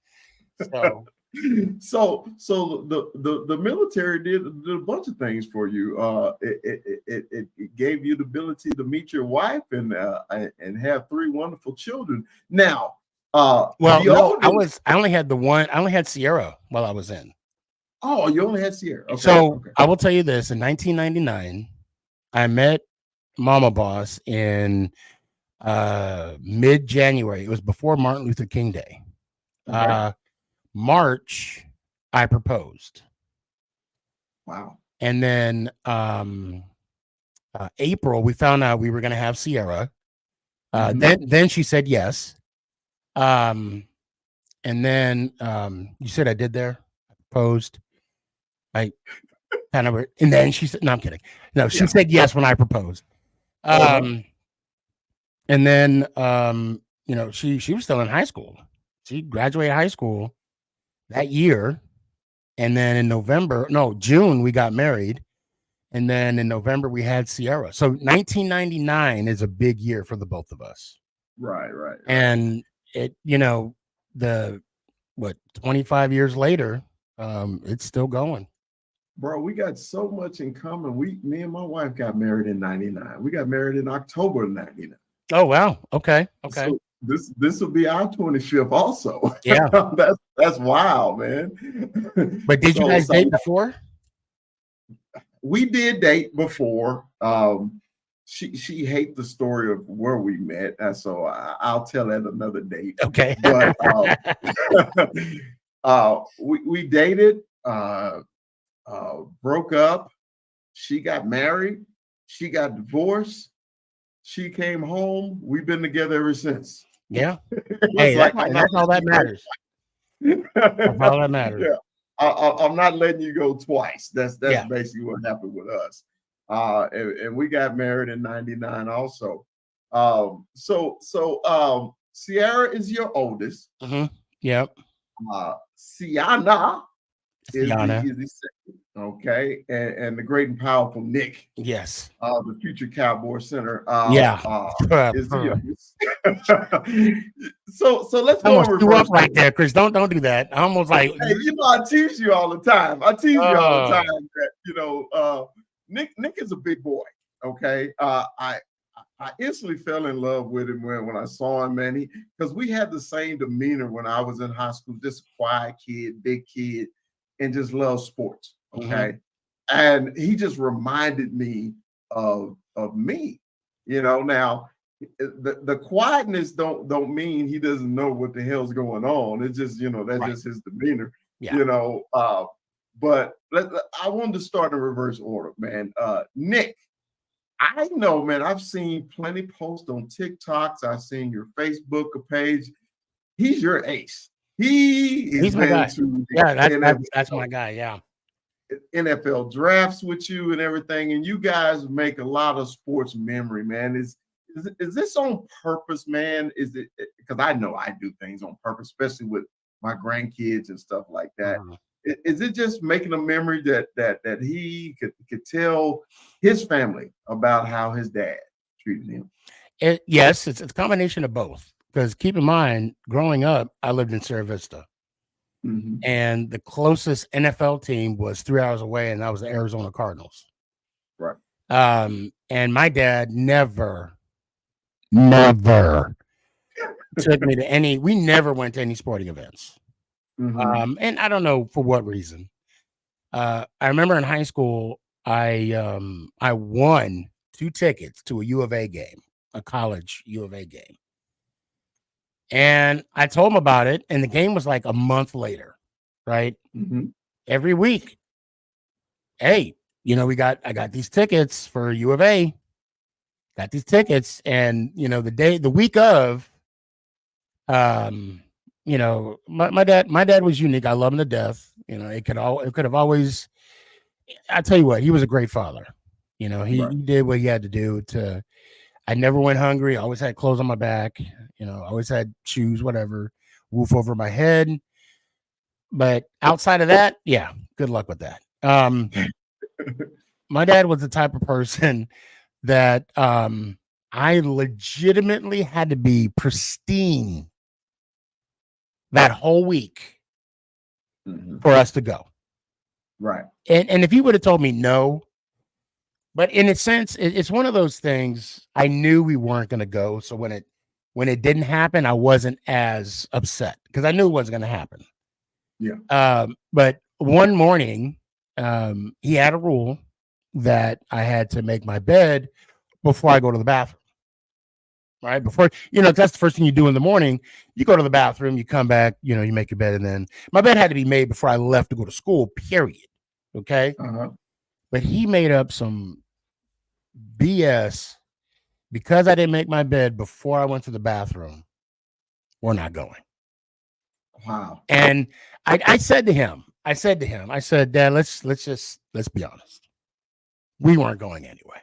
So the military did a bunch of things for you. It gave you the ability to meet your wife and have 3 wonderful children. Now, well, no, I only had the one. I only had Sierra while I was in. Oh, you only had Sierra. Okay, so okay. I will tell you this: in 1999, I met Mama Boss in mid-January. It was before Martin Luther King Day. Okay. March, I proposed. Wow. And then April, we found out we were going to have Sierra. Then she said yes. And then you said I did there. I proposed. I kind of, and then she said, no, I'm kidding. No, she said yes when I proposed. And then you know, she was still in high school. She graduated high school that year. And then in June, we got married. And then in November, we had Sierra. So 1999 is a big year for the both of us. Right. And it, you know, 25 years later, it's still going. Bro, we got so much in common. Me and my wife got married in 99. We got married in October of 99. Oh, wow. Okay. So this will be our 25th also. Yeah. that's wild, man. But did you guys date before? We did date before. She hates the story of where we met, so I'll tell that another date. Okay. But we dated, broke up. She got married. She got divorced. She came home. We've been together ever since. Yeah. Hey, that's all that matters. That's all that matters. Yeah. I'm not letting you go twice. That's basically what happened with us. And we got married in 99 also. Sierra is your oldest. Mm-hmm. Yep. Sienna is the second. Okay. And the great and powerful Nick. Yes. The future Cowboy Center. Is the youngest. So let's go over you up right there, Chris. Don't do that. I almost like, hey, you know, I tease you all the time. That Nick is a big boy. Okay. I instantly fell in love with him when I saw him, man. Because we had the same demeanor when I was in high school, just a quiet kid, big kid, and just loved sports. Okay. And he just reminded me of me. You know, now the quietness don't mean he doesn't know what the hell's going on. It's just, that's just his demeanor. Yeah. But I wanted to start in reverse order, man. Nick, I know, man, I've seen plenty posts on TikToks. I've seen your Facebook page. He's your ace. He's my guy. That's my guy. Yeah. NFL drafts with you and everything. And you guys make a lot of sports memory, man. Is this on purpose, man? Is it because I know I do things on purpose, especially with my grandkids and stuff like that. Is it just making a memory that he could tell his family about how his dad treated him? Yes, it's a combination of both. Because keep in mind, growing up, I lived in Sierra Vista. And the closest NFL team was 3 hours away, and that was the Arizona Cardinals. Right. And my dad never took me to any. We never went to any sporting events. And I don't know for what reason. I remember in high school, I won 2 tickets to a U of A game, a college U of A game. And I told him about it, and the game was like a month later, right? Every week. Hey, I got these tickets for U of A. Got these tickets, and the week of, my dad was unique. I love him to death. It could have always. I tell you what, he was a great father. He did what he had to do to. I never went hungry. I always had clothes on my back. I always had shoes, whatever, roof over my head. But outside of that, yeah, good luck with that. My dad was the type of person that I legitimately had to be pristine that whole week for us to go. Right. And if you would have told me no, but in a sense, it's one of those things. I knew we weren't going to go, so when it didn't happen, I wasn't as upset because I knew it wasn't going to happen. Yeah. But one morning, he had a rule that I had to make my bed before I go to the bathroom. Right before, that's the first thing you do in the morning. You go to the bathroom, you come back, you make your bed, and then my bed had to be made before I left to go to school. Period. Okay. But he made up some BS because I didn't make my bed before I went to the bathroom. We're not going. Wow. And I said to him, Dad, let's be honest. We weren't going anyway.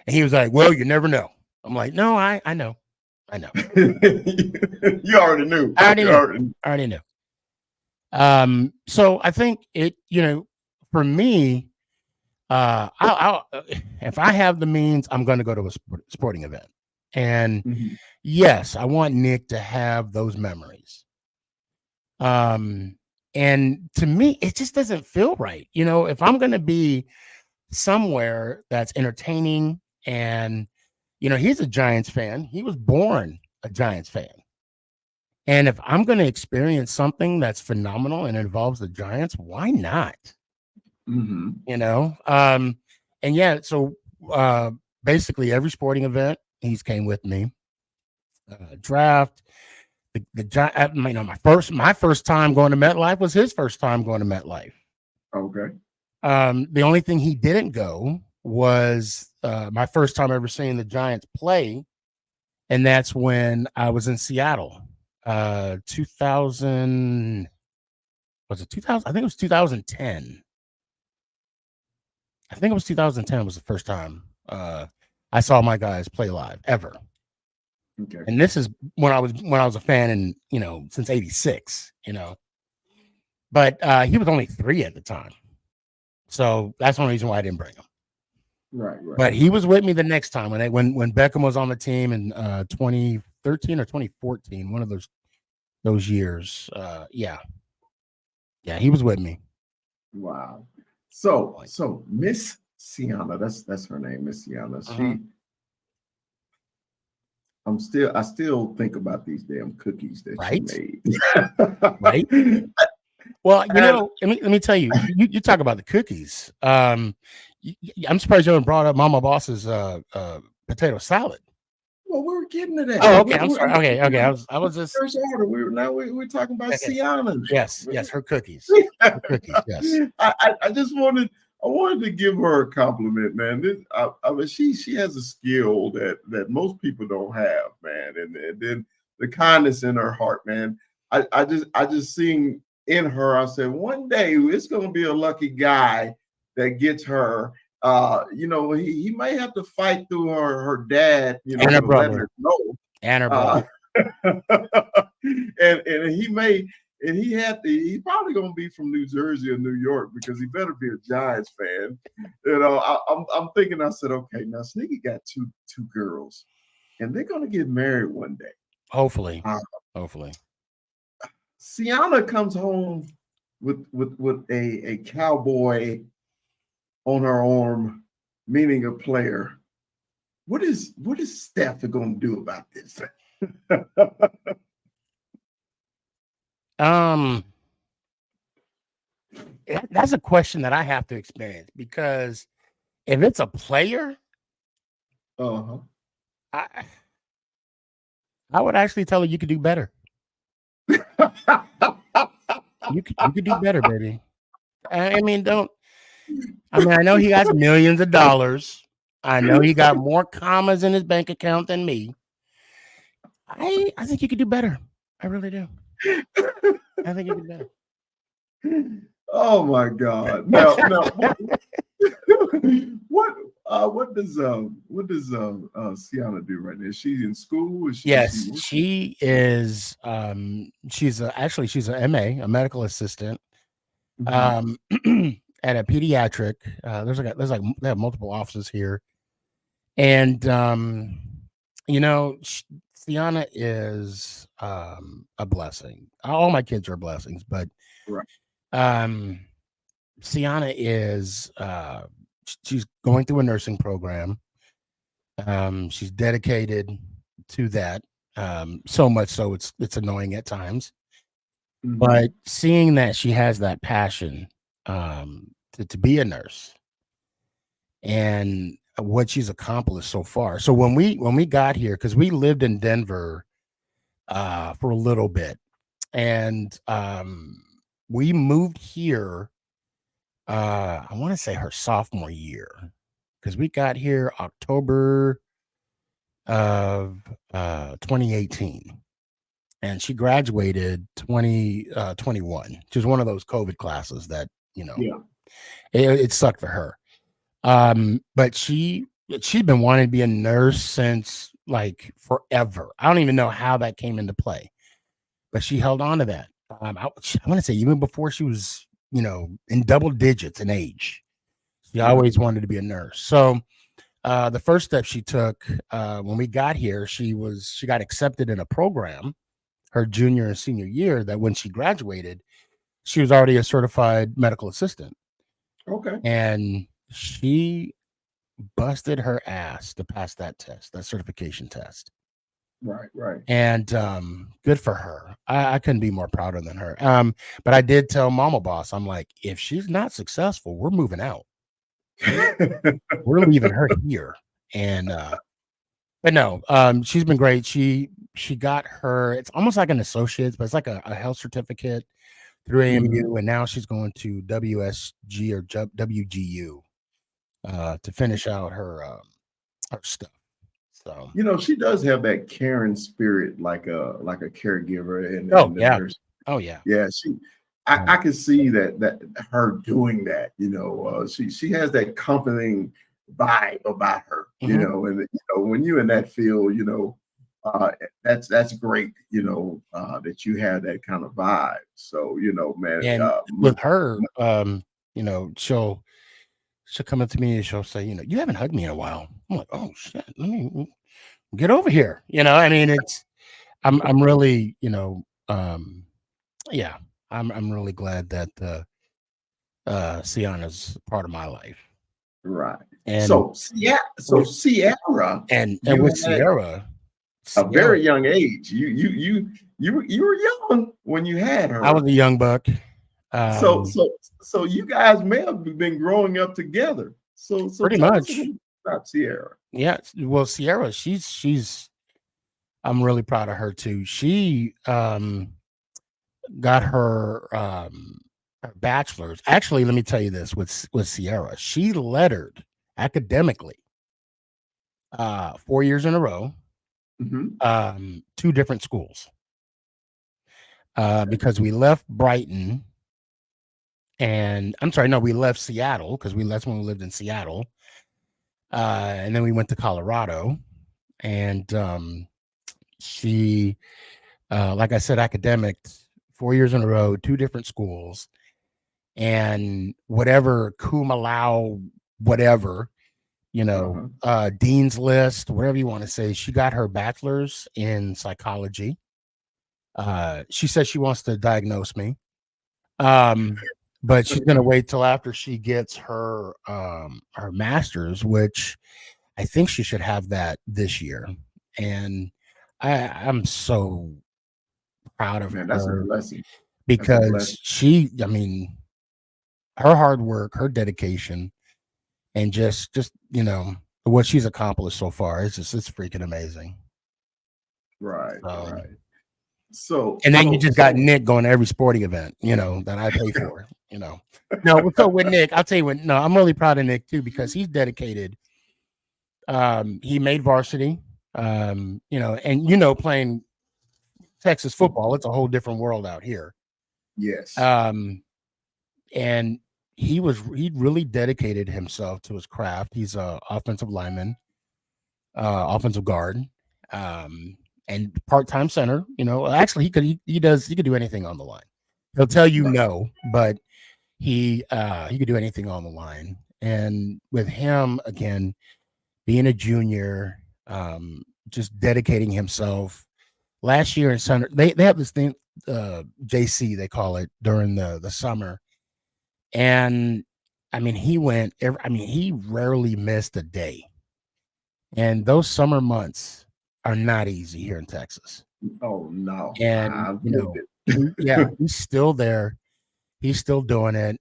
And he was like, well, you never know. I'm like, no, I know. You already knew. I already knew. So I think it, for me, I'll if I have the means, I'm going to go to a sporting event. And yes, I want Nick to have those memories. And to me, it just doesn't feel right. If I'm going to be somewhere that's entertaining and, he's a Giants fan. He was born a Giants fan. And if I'm going to experience something that's phenomenal and involves the Giants, why not? And yeah, so basically every sporting event, he's came with me. Draft, my first time going to MetLife was his first time going to MetLife. Okay. The only thing he didn't go was my first time ever seeing the Giants play, and that's when I was in Seattle. 2000 was it 2000? I think it was 2010. I think it was 2010 was the first time I saw my guys play live ever. Okay. And this is when I was a fan and since '86, but he was only 3 at the time. So that's the only reason why I didn't bring him. Right. But he was with me the next time when Beckham was on the team in 2013 or 2014, one of those years. Yeah, he was with me. Wow. So Miss Sienna, that's her name, Miss Sienna. I still think about these damn cookies that she made. Right. Well, let me tell you, you talk about the cookies. I'm surprised you haven't brought up Mama Boss's potato salad. Well, we were getting to that. Oh, okay. I'm sorry. Okay. I was just first order. We're talking about Sienna. Yes, her cookies. Her cookies. Yes. I wanted to give her a compliment, man. I mean, she has a skill that most people don't have, man. And then the kindness in her heart, man. I just seen in her. I said one day it's gonna be a lucky guy that gets her. He may have to fight through her dad, and her brother. Her know. And her brother. And he may. And he's probably going to be from New Jersey or New York because he better be a Giants fan. I'm thinking, I said, okay, now Sneaky got two girls and they're going to get married one day. Hopefully. Sienna comes home with a cowboy on her arm, meaning a player. What is Steph going to do about this? That's a question that I have to experience because if it's a player, I would actually tell her you could do better. You could do better, baby. I know he has millions of dollars. I know he got more commas in his bank account than me. I think you could do better. I really do. I think you could do better. Oh my God! Now, what does Sienna do right now? Is she in school? Yes, she is. She's an MA, a medical assistant, at a pediatric. They have multiple offices here, And Sienna is a blessing. All my kids are blessings, but Right. um Sienna is she's going through a nursing program. She's dedicated to that. So much so it's annoying at times. But seeing that she has that passion to be a nurse and what she's accomplished so far. So when we got here, because we lived in Denver for a little bit, and we moved here I want to say her sophomore year, because we got here October of 2018, and she graduated 2021. She was one of those COVID classes that Yeah. it sucked for her. But she'd been wanting to be a nurse since like forever. I don't even know how that came into play, but she held on to that. I want to say even before she was, in double digits in age, she always wanted to be a nurse. So the first step she took when we got here, she got accepted in a program her junior and senior year that when she graduated, she was already a certified medical assistant. Okay. And she busted her ass to pass that test, that certification test. Right. Right. And good for her. I couldn't be more prouder than her. But I did tell Mama Boss, I'm like, if she's not successful, we're moving out. We're leaving her here. And but no, she's been great. She got her, it's almost like an associate's, but it's like a health certificate through AMU, and now she's going to WSG or WGU to finish out her stuff. So she does have that caring spirit, like a caregiver and oh the yeah, nurse. oh yeah, Yeah, I can see that her doing that. She has that comforting vibe about her. And when you're in that field, that's great. That you have that kind of vibe. So man, and with her, she'll come up to me and she'll say, you haven't hugged me in a while. I'm like, oh shit, let me get over here. I mean, I'm really, yeah, I'm really glad that Sienna's part of my life. right. And So Sierra, and you with had Sierra, a very young age. You were young when you had her. I was a young buck. So you guys may have been growing up together. So pretty tell us much about Sierra. Yeah. Well, Sierra, she's I'm really proud of her too. She got her bachelor's. Actually, let me tell you this with Sierra. She lettered academically 4 years in a row, 2 different schools. Because we left Brighton and I'm sorry, no, we left Seattle because that's when we lived in Seattle. And then we went to Colorado, and she, like I said, academic 4 years in a row, 2 different schools, and whatever cum laude, whatever, dean's list, whatever you want to say. She got her bachelor's in psychology. She says she wants to diagnose me, but she's gonna wait till after she gets her master's, which I think she should have that this year. And I'm so proud of Man, her. that's a blessing. Because I mean, her hard work, her dedication, and just what she's accomplished so far, it's freaking amazing. Right. So and then you just got Nick going to every sporting event, that I pay for, No, so with Nick, I'll tell you what, no, I'm really proud of Nick too, because he's dedicated. He made varsity, and playing Texas football, it's a whole different world out here. Yes. And he really dedicated himself to his craft. He's a offensive lineman, offensive guard, and part-time center. Actually he could do anything on the line. He'll tell you no, but he could do anything on the line. And with him, again, being a junior, just dedicating himself. Last year in summer, they have this thing, JC, they call it, during the summer. And I mean, he rarely missed a day. And those summer months are not easy here in Texas. Oh no, And I've lived it. he's still there. He's still doing it.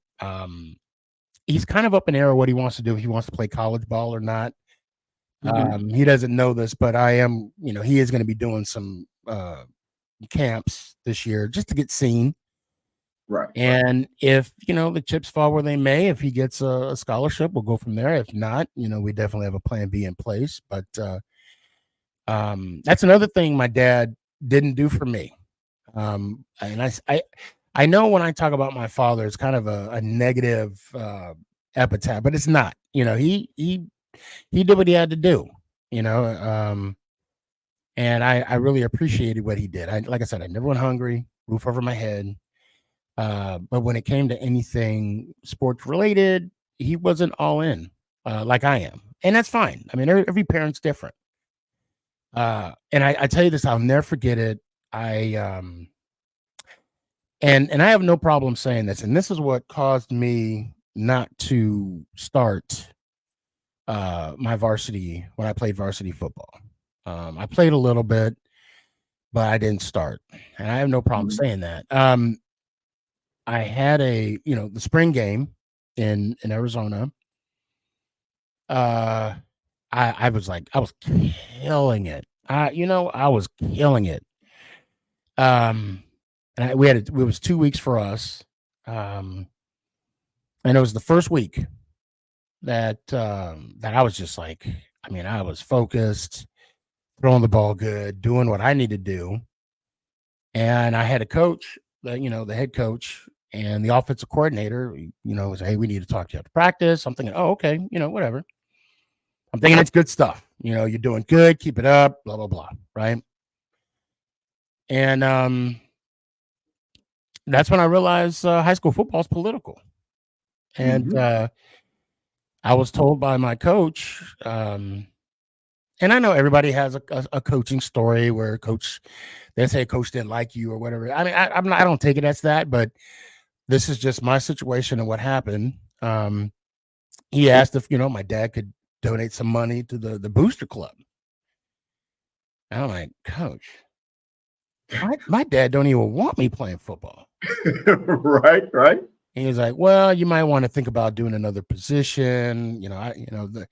He's kind of up in the air what he wants to do, if he wants to play college ball or not. He doesn't know this, but he is going to be doing some camps this year just to get seen. Right. And if the chips fall where they may, if he gets a scholarship, we'll go from there. If not, we definitely have a plan B in place. But that's another thing my dad didn't do for me. And I know when I talk about my father, it's kind of a negative epithet, but it's not. He did what he had to do. And I really appreciated what he did. Like I said, I never went hungry, roof over my head. But when it came to anything sports related, he wasn't all in like I am. And that's fine. I mean, every parent's different. And I tell you this, I'll never forget it. And I have no problem saying this. And this is what caused me not to start my varsity when I played varsity football. I played a little bit, but I didn't start. And I have no problem saying that. I had the spring game in Arizona. I was killing it. I was killing it. And it was 2 weeks for us. And it was the first week that I was just I was focused, throwing the ball good, doing what I need to do. And I had a coach, the head coach and the offensive coordinator, was, hey, we need to talk to you after practice. I'm thinking, oh, okay, whatever. I'm thinking it's good stuff. You're doing good, keep it up, blah, blah, blah. Right. And that's when I realized high school football is political. And I was told by my coach, and I know everybody has a coaching story where they say coach didn't like you or whatever. I mean, I don't take it as that, but this is just my situation and what happened. He asked if, my dad could donate some money to the booster club. And I'm like, coach, my dad don't even want me playing football. Right. And he was like, well, you might want to think about doing another position. The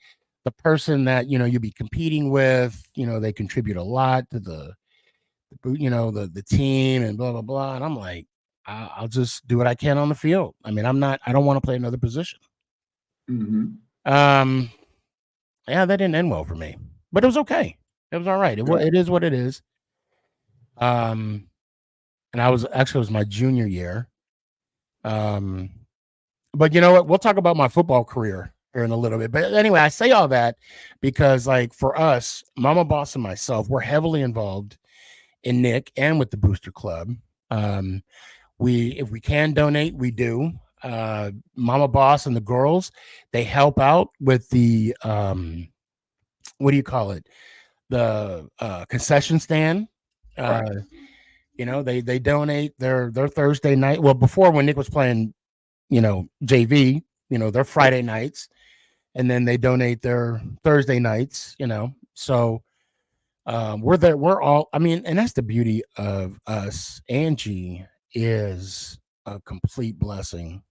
person that, you'll be competing with, they contribute a lot to the team and blah, blah, blah. And I'm like, I'll just do what I can on the field. I mean, I don't want to play another position. Yeah, that didn't end well for me, but it was okay. It was all right. It is what it is. And it was my junior year. But you know what? We'll talk about my football career here in a little bit. But anyway, I say all that because for us, Mama Boss and myself, we're heavily involved in Nick and with the Booster Club. If we can donate, we do. Mama Boss and the girls, they help out with the what do you call it? The concession stand. Right. They donate their Thursday night. Well, before when Nick was playing, JV, their Friday nights, and then they donate their Thursday nights, So we're there. We're all, and that's the beauty of us. Angie is a complete blessing.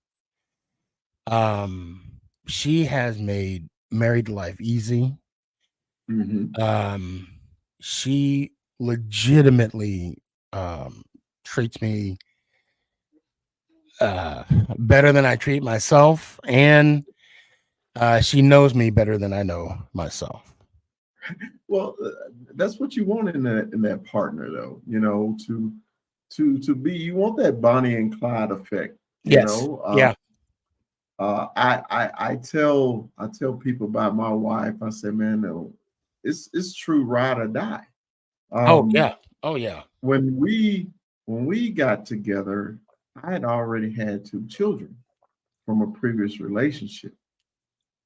She has made married life easy. She legitimately treats me better than I treat myself, and she knows me better than I know myself. Well, that's what you want in that partner, though. To be, you want that Bonnie and Clyde effect. Yes. Yeah. I tell people about my wife. I say, man, no, it's true, ride or die. Oh yeah. When we got together, I had already had 2 children from a previous relationship,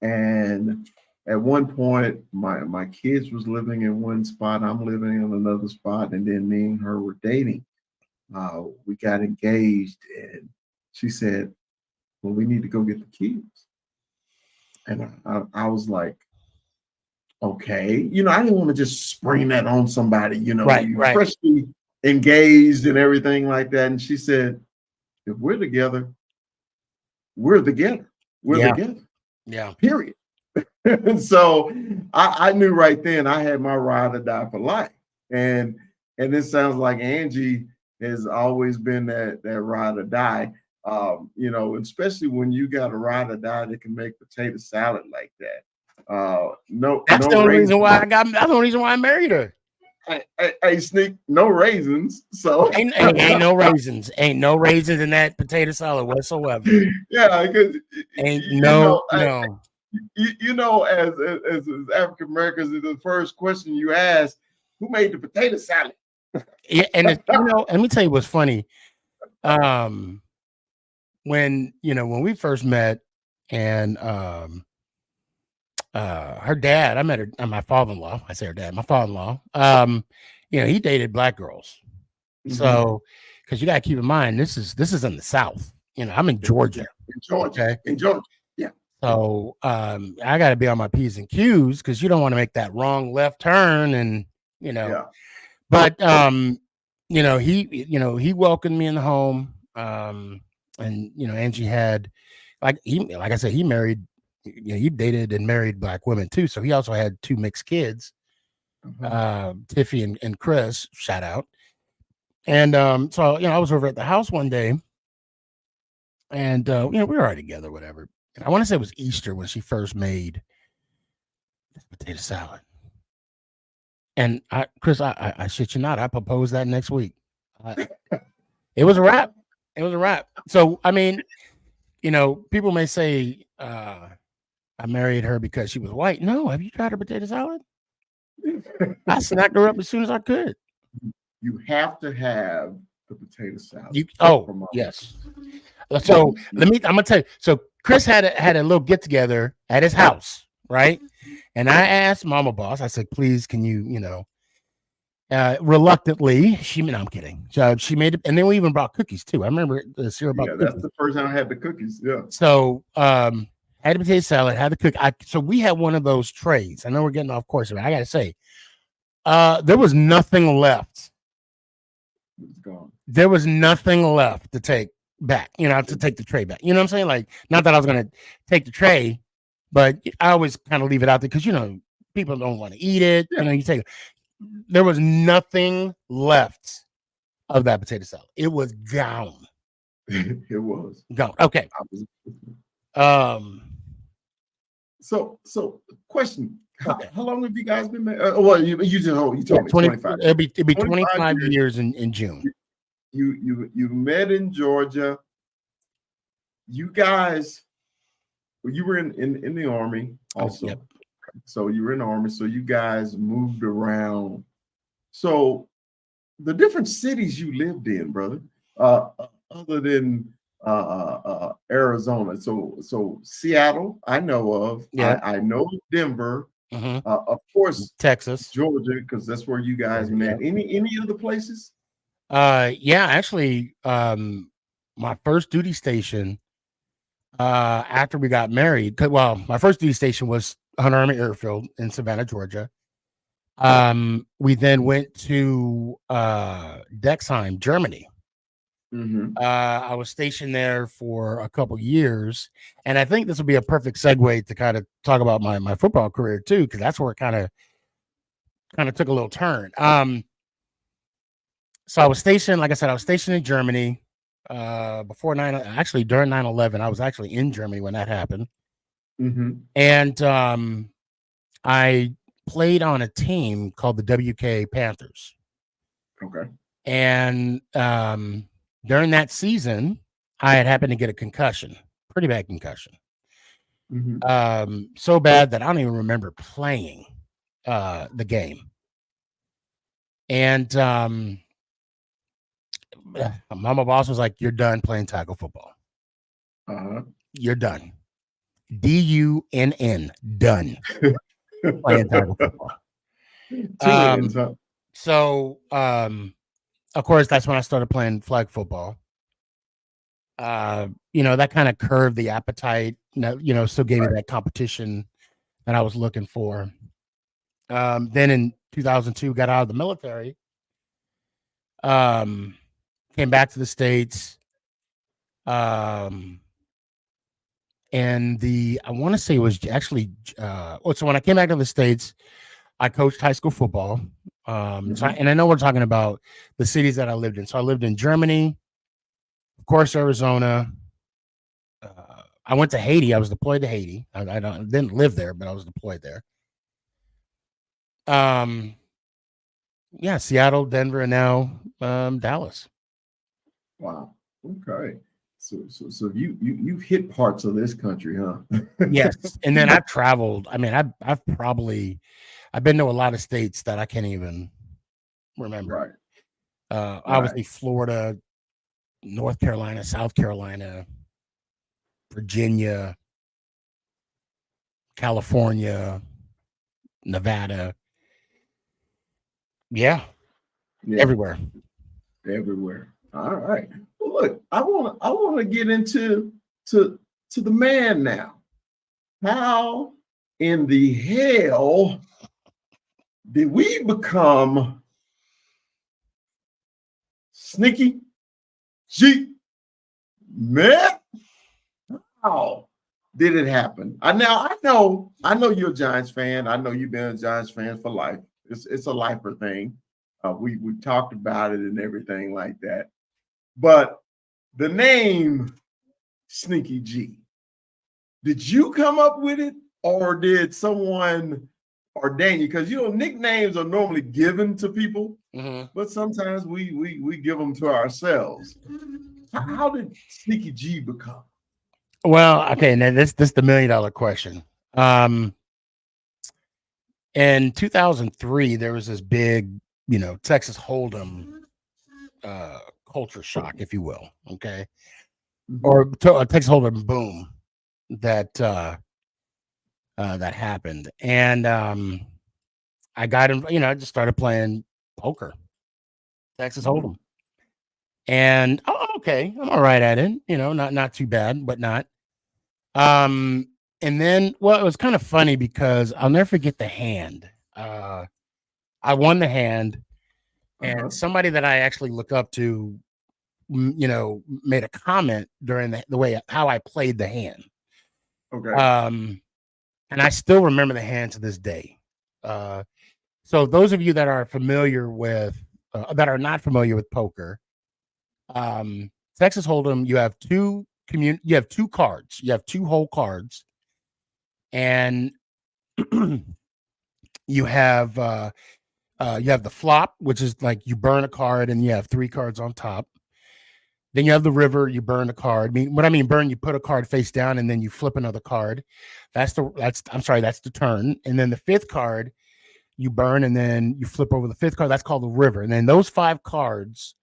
and at one point, my kids was living in one spot, I'm living in another spot, and then me and her were dating. We got engaged, and she said, "Well, we need to go get the kids." And I was like, "Okay," I didn't want to just spring that on somebody. Right, You right. freshly engaged and everything like that. And she said, "If we're together, we're together. We're Yeah, together. yeah. Period." And so I knew right then I had my ride or die for life. And this sounds like Angie has always been that ride or die. Especially when you got a ride or die that can make potato salad like that. No, That's no the only raisins. reason why that's the only reason why I married her. Hey, Sneak, no raisins. So Ain't no raisins. Ain't no raisins in that potato salad whatsoever. yeah, because Ain't you know, no. as African Americans, the first question you ask, who made the potato salad? Yeah, and let me tell you what's funny. When we first met, and her dad, I met her, my father-in-law. I say her dad, my father-in-law. He dated black girls. So, because you got to keep in mind, this is in the South. I'm in Georgia. In Georgia. Okay. In Georgia. Yeah. So I got to be on my P's and Q's because you don't want to make that wrong left turn, and Yeah. But he welcomed me in the home. And Angie had, like I said, he married. He dated and married black women too. So he also had 2 mixed kids, Tiffy and Chris. Shout out. And so I was over at the house one day, and we were already together, whatever. And I want to say it was Easter when she first made potato salad. And Chris, I shit you not, I proposed that next week. It was a wrap. It was a wrap. So I mean, people may say I married her because she was white. No, have you tried her potato salad? I snacked her up as soon as I could. You have to have the potato salad. Yes. So I'm gonna tell you. So Chris had a little get together at his house, right? And I asked Mama Boss, I said, please, can you, reluctantly, I'm kidding. She made it, and then we even brought cookies too. I remember the syrup. Yeah, that's the first time I had the cookies. Yeah. So had the potato salad, had the cookie. So we had one of those trays. I know we're getting off course, but I gotta say, there was nothing left. It's gone. There was nothing left to take back, to take the tray back. You know what I'm saying? Like, not that I was going to take the tray, but I always kind of leave it out there because, people don't want to eat it. Yeah. You take it. There was nothing left of that potato salad. It was gone. It was gone. Okay. So question. How long have you guys been married? Well, you told me 25. It'll be 25 years in June. You met in Georgia. You guys, you were in the Army also. Yep. So you were in the Army. So you guys moved around. So the different cities you lived in, brother, other than Arizona. So Seattle, I know of. Yeah. I know Denver. Mm-hmm. Of course, Texas, Georgia, because that's where you guys met. Any other places? Yeah, actually, my first duty station after we got married. Well, my first duty station was Hunter Army Airfield in Savannah, Georgia. We then went to Dexheim, Germany. Mm-hmm. I was stationed there for a couple years, and I think this would be a perfect segue to kind of talk about my football career too, because that's where it kind of took a little turn. So I was stationed, like I said, I was stationed in Germany before during 9/11. I was actually in Germany when that happened. Mm-hmm. And I played on a team called the WK Panthers. Okay. And during that season, I had happened to get a concussion, pretty bad concussion. Mm-hmm. So bad that I don't even remember playing the game. And Mama Boss was like, "You're done playing tackle football. Uh-huh. You're done." DUNN. Done playing tackle football. Two ends, huh? So, of course, that's when I started playing flag football. That kind of curved the appetite. Still gave me that competition that I was looking for. Then in 2002, got out of the military. Came back to the States. And I want to say it was actually, so when I came back to the States, I coached high school football. And I know we're talking about the cities that I lived in. So I lived in Germany, of course, Arizona. I went to Haiti. I was deployed to Haiti. I didn't live there, but I was deployed there. Seattle, Denver, and now Dallas. Wow. Okay. So you've hit parts of this country, huh? Yes. And then I've traveled. I mean, I've been to a lot of states that I can't even remember. Right. Obviously Florida, North Carolina, South Carolina, Virginia, California, Nevada. Yeah. Everywhere. All right. Well, look, I want to get into the man now. How in the hell did we become Sneaky G Man? How did it happen? I know you're a Giants fan. I know you've been a Giants fan for life. It's a lifer thing. We've talked about it and everything like that. But the name Sneaky G, did you come up with it or did someone ordain you? Because nicknames are normally given to people, but sometimes we give them to ourselves. How did Sneaky G become? Well, okay, now this is the $1 million question. In 2003, there was this big, Texas Hold'em culture shock, if you will, okay, or Texas Hold'em boom that happened, and I got him. I just started playing poker, Texas Hold'em, and okay, I'm all right at it. Not too bad, but not. And then, well, it was kind of funny because I'll never forget the hand. I won the hand, and somebody that I actually look up to, made a comment during the way how I played the hand. Okay. And I still remember the hand to this day. So those of you that are familiar with, that are not familiar with poker, Texas Hold'em, you have two cards. You have two whole cards, and you have the flop, which is like you burn a card and you have 3 cards on top. Then you have the river, you burn a card. Burn, you put a card face down and then you flip another card. That's the turn. And then the 5th card, you burn and then you flip over the 5th card. That's called the river. And then those 5 cards.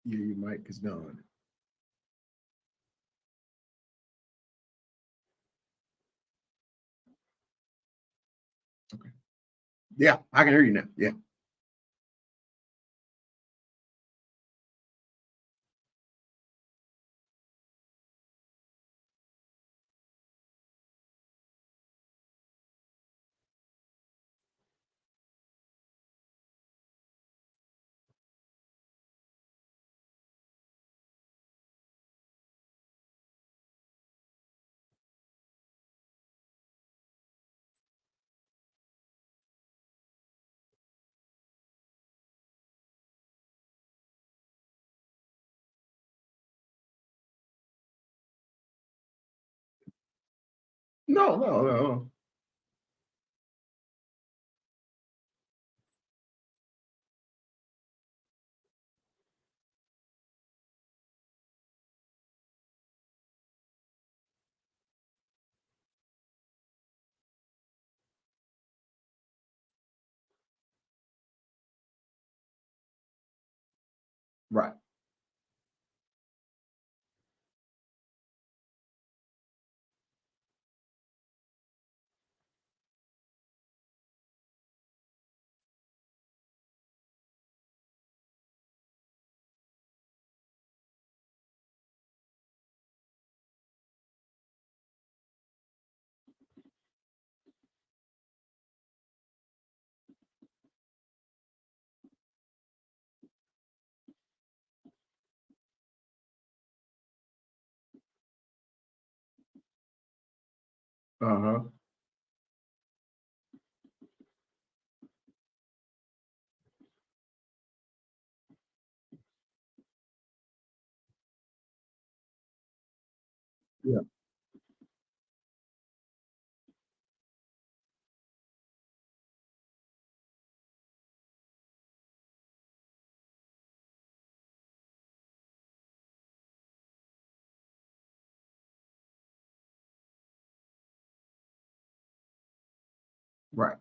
Yeah, your mic is gone. Okay. Yeah, I can hear you now. Yeah. No. Right. Uh-huh. Yeah. Right.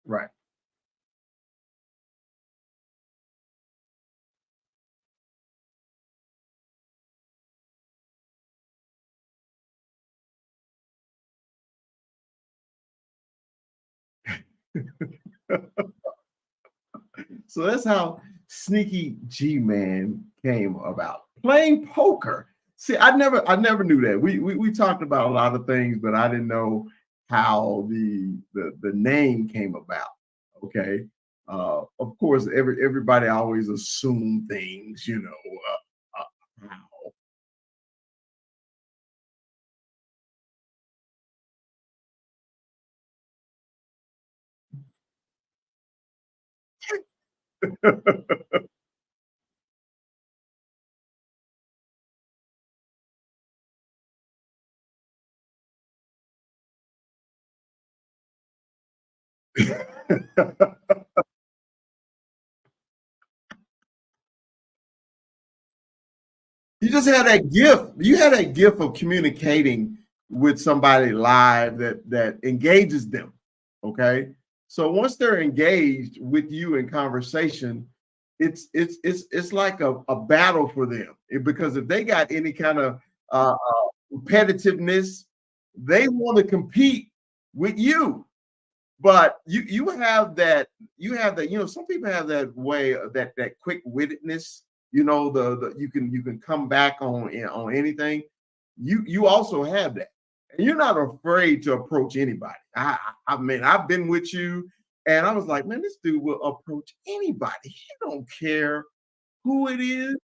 Right. So that's how Sneaky G Man came about. Playing poker. See, I never knew that. We talked about a lot of things, but I didn't know how the name came about. Okay. Of course, everybody always assume things, how. You just had that gift. You had that gift of communicating with somebody live that engages them. Okay. So once they're engaged with you in conversation, it's like a battle for them. Because if they got any kind of competitiveness, they want to compete with you. But you have that, some people have that way of that quick wittedness, the you can come back on anything. You also have that. And you're not afraid to approach anybody. I mean, I've been with you and I was like, man, this dude will approach anybody. He don't care who it is.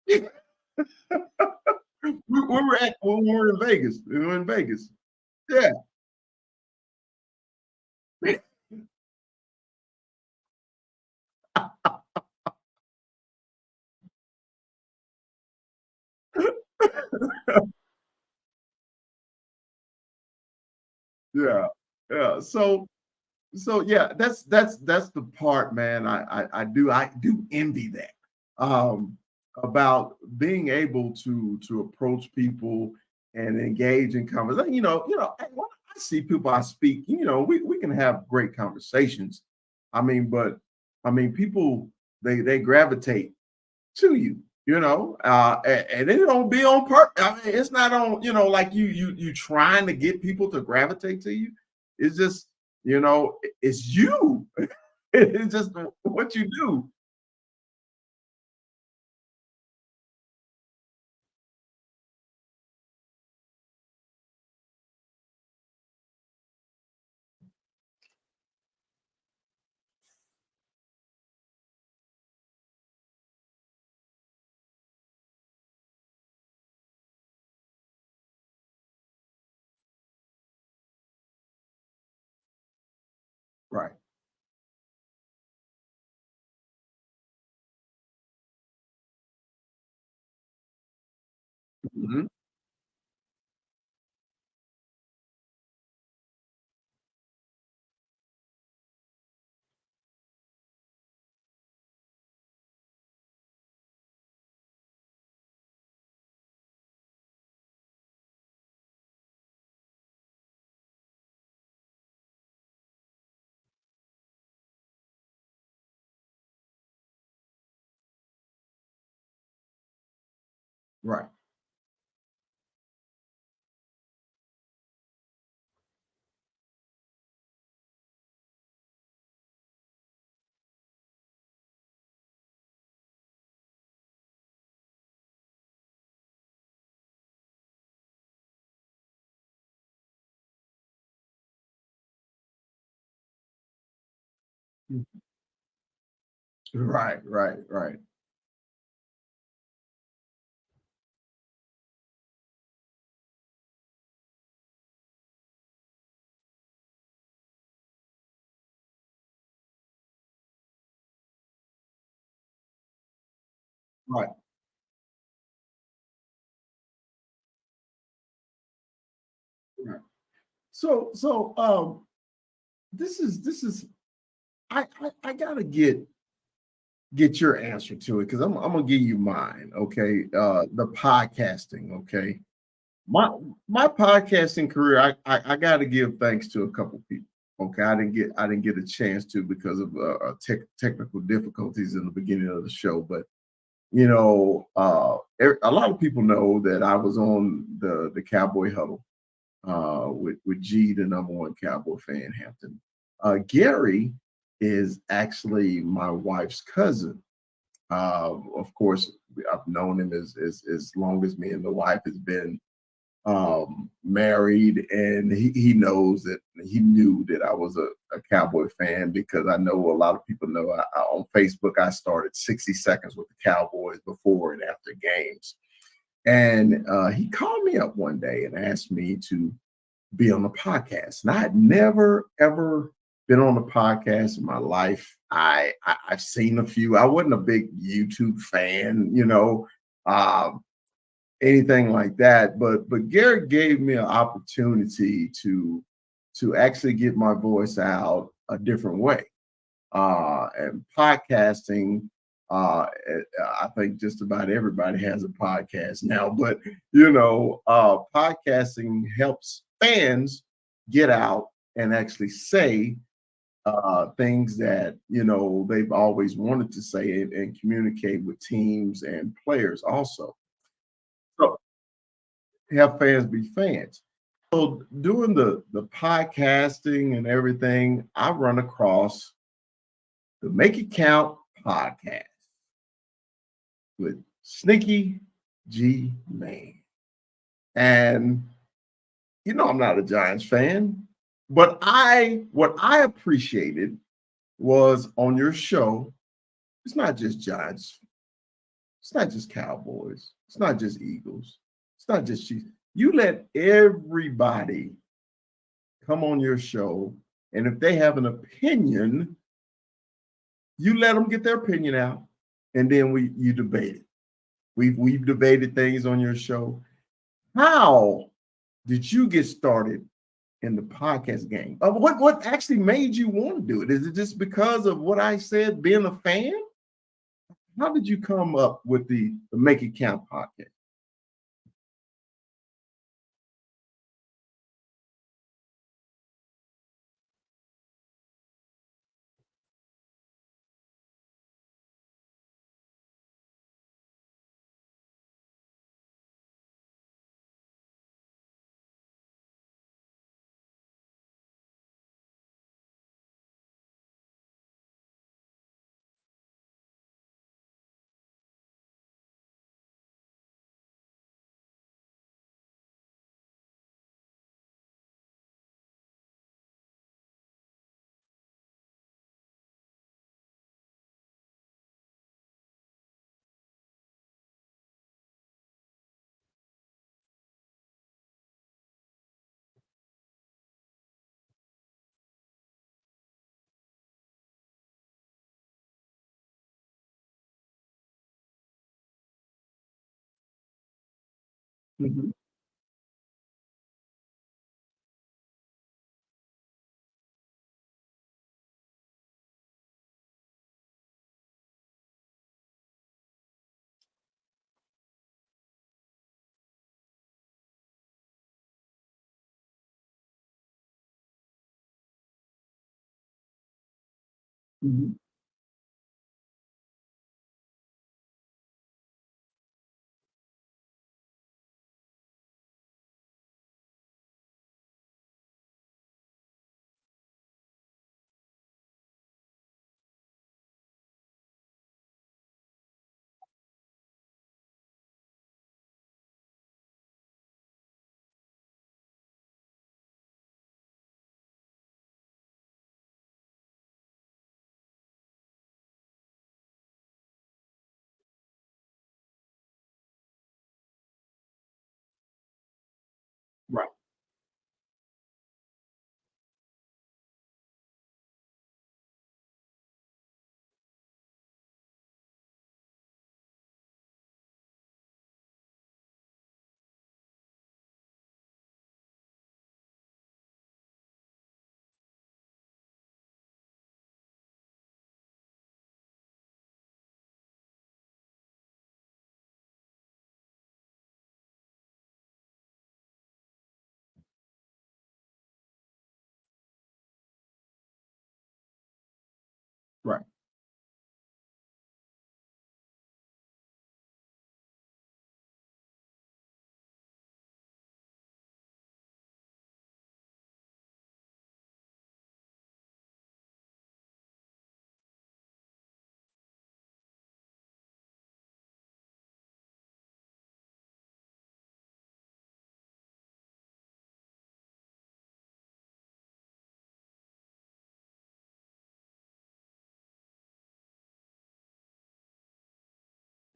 When we were in Vegas. We were in Vegas. Yeah. Yeah. Yeah. So yeah, that's the part, man. I do envy that, um, about being able to approach people and engage in conversation. When I see people I speak, we can have great conversations. But people they gravitate to you. And it don't be on purpose. I mean, it's not on, like you trying to get people to gravitate to you. It's just, it's you. It's just what you do. Right. Mhm. Right. Mm. Right, right, right, right, right. So this is I gotta get your answer to it because I'm gonna give you mine. Okay, the podcasting. Okay, my my podcasting career. I got to give thanks to a couple people. Okay, I didn't get a chance to because of technical difficulties in the beginning of the show, but a lot of people know that I was on the Cowboy Huddle with G, the number one Cowboy fan, Hampton. Gary is actually my wife's cousin. Of course, I've known him as long as me and the wife has been married, and he knows that he knew that I was a Cowboy fan because I know a lot of people know on Facebook I started 60 seconds with the Cowboys before and after games. And he called me up one day and asked me to be on the podcast. And I had never ever been on a podcast in my life. I've seen a few. I wasn't a big YouTube fan, anything like that. But Garrett gave me an opportunity to actually get my voice out a different way. And podcasting, I think just about everybody has a podcast now, but podcasting helps fans get out and actually say things that they've always wanted to say and communicate with teams and players also. So have fans be fans. So doing the podcasting and everything, I run across the Make It Count podcast with Sneaky G Man. And I'm not a Giants fan, but I what I appreciated was on your show, it's not just Giants, it's not just Cowboys, it's not just Eagles, it's not just Chiefs. You let everybody come on your show, and if they have an opinion, you let them get their opinion out, and then you debate it. We've debated things on your show. How did you get started in the podcast game? What actually made you want to do it? Is it just because of what I said, being a fan? How did you come up with the Make It Count podcast? Mhm. Mhm. Right.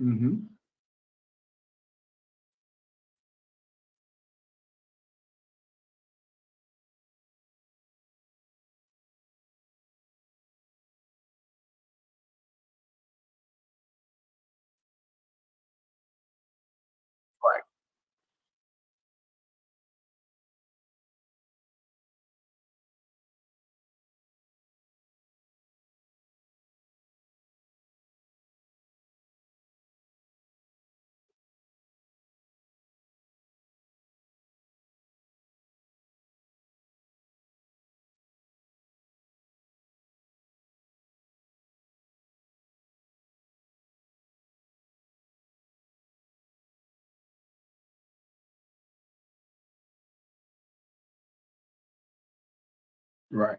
Hmm. Right.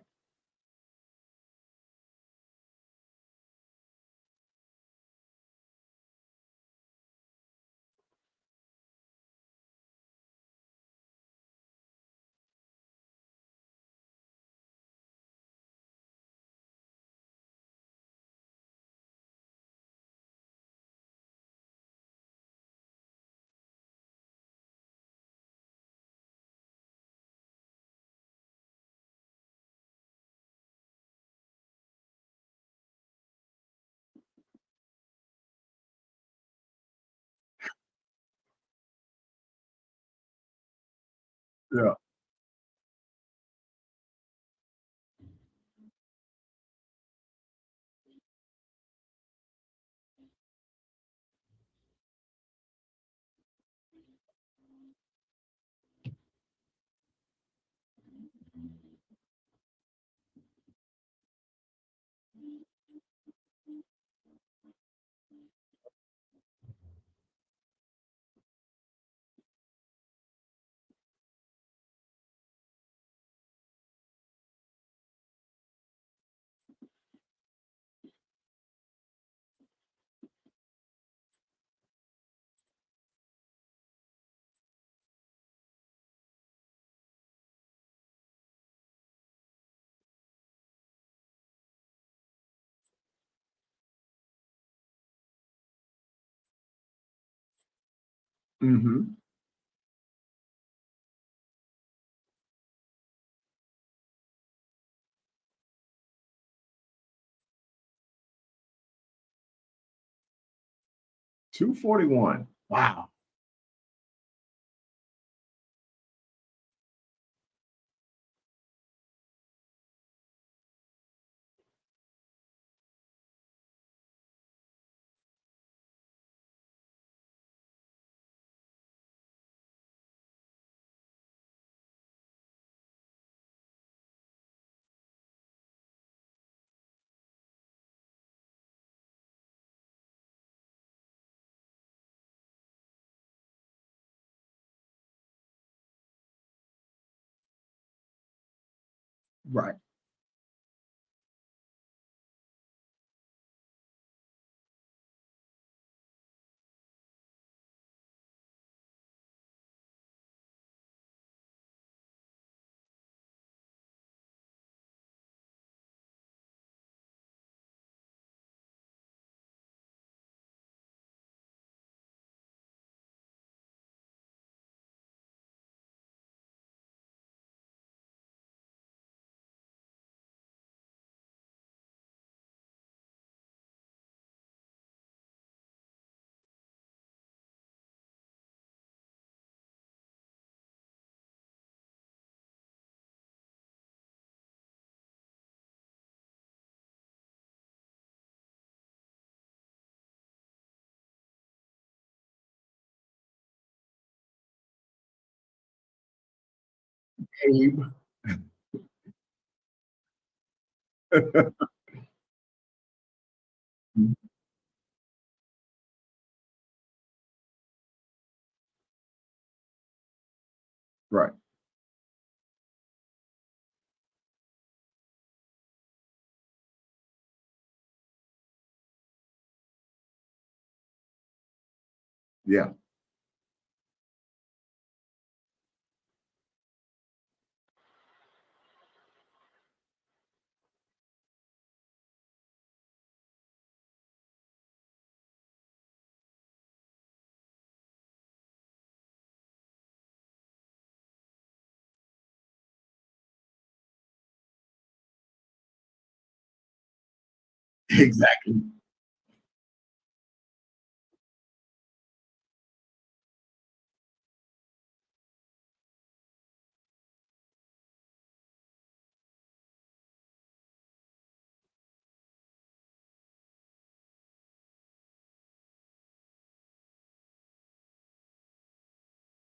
Right. 241. Wow. Right. Abe. Mhm. Right. Yeah. Exactly.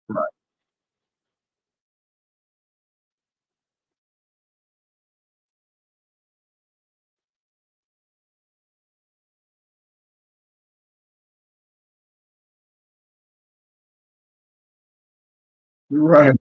Right. Right.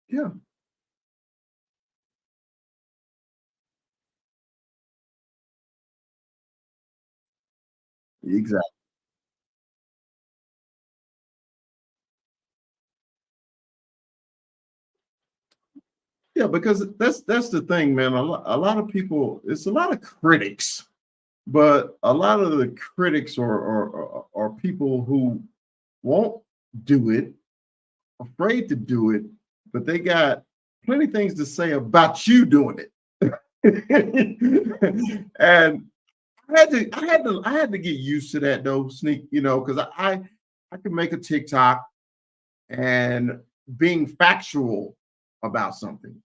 Yeah. Exactly. Yeah, because that's the thing, man. A lot of people, it's a lot of critics, but a lot of the critics are people who won't do it, afraid to do it, but they got plenty of things to say about you doing it. And I had to get used to that though, sneak, because I can make a TikTok and being factual about something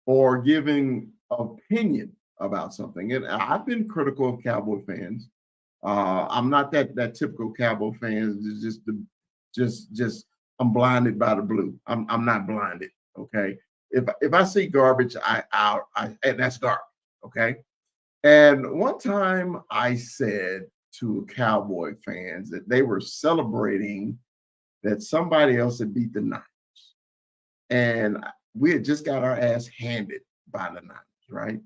or giving opinion about something. And I've been critical of Cowboy fans. I'm not that typical Cowboy fan. Just I'm blinded by the blue. I'm not blinded. Okay. If I see garbage, I and that's garbage. Okay. And one time I said to Cowboy fans that they were celebrating that somebody else had beat the Niners. And we had just got our ass handed by the Niners, right?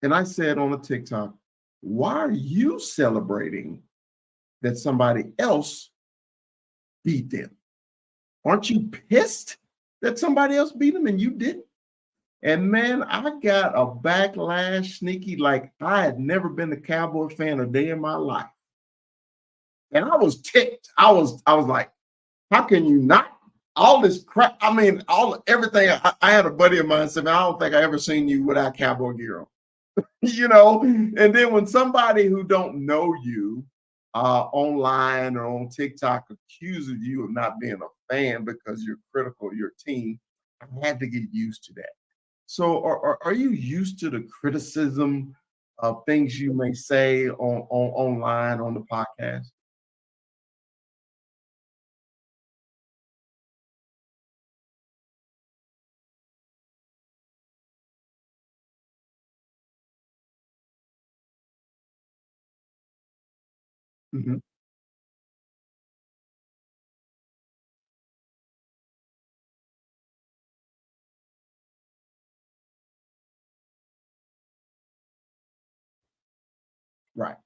And I said on a TikTok, why are you celebrating that somebody else beat them? Aren't you pissed that somebody else beat them and you didn't? And man, I got a backlash, sneaky, like I had never been a Cowboy fan a day in my life. And I was ticked. I was like, how can you not? All this crap. I mean, all everything. I had a buddy of mine said, man, I don't think I ever seen you without cowboy gear on. And then when somebody who don't know you online or on TikTok accuses you of not being a fan because you're critical of your team, I had to get used to that. So are you used to the criticism of things you may say on online on the podcast? Mhm. Right.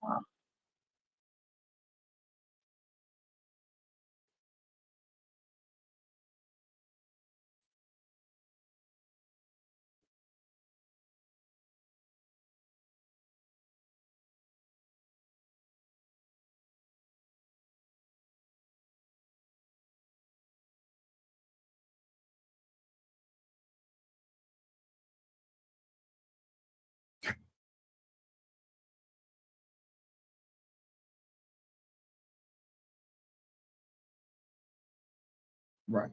Wow. Right.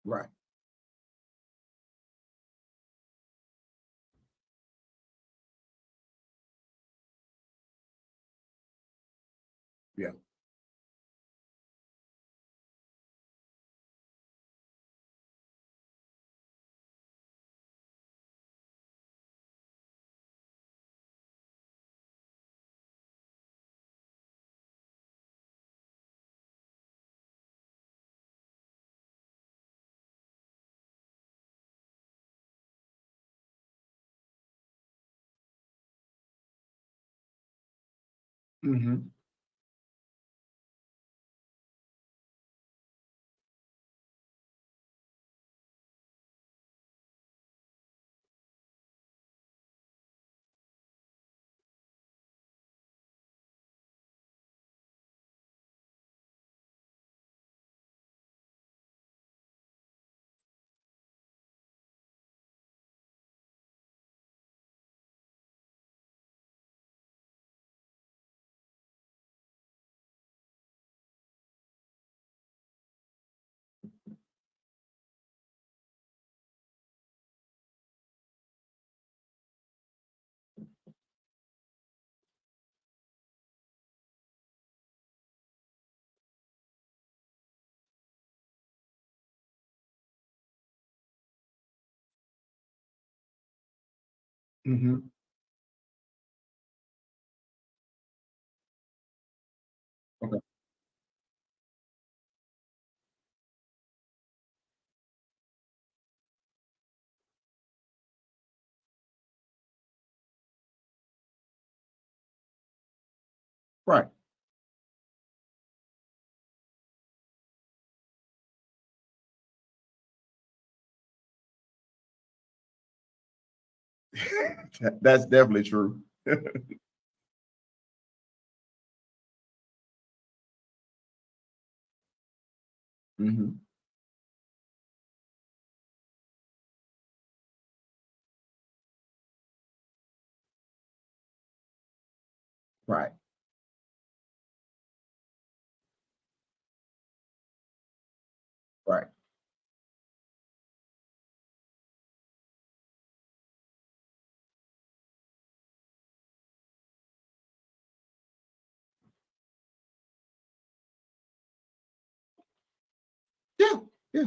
Right. Yeah. Hmm. Hmm. Okay. Right. That's definitely true. Hmm. Right. Right. Yeah. Yeah.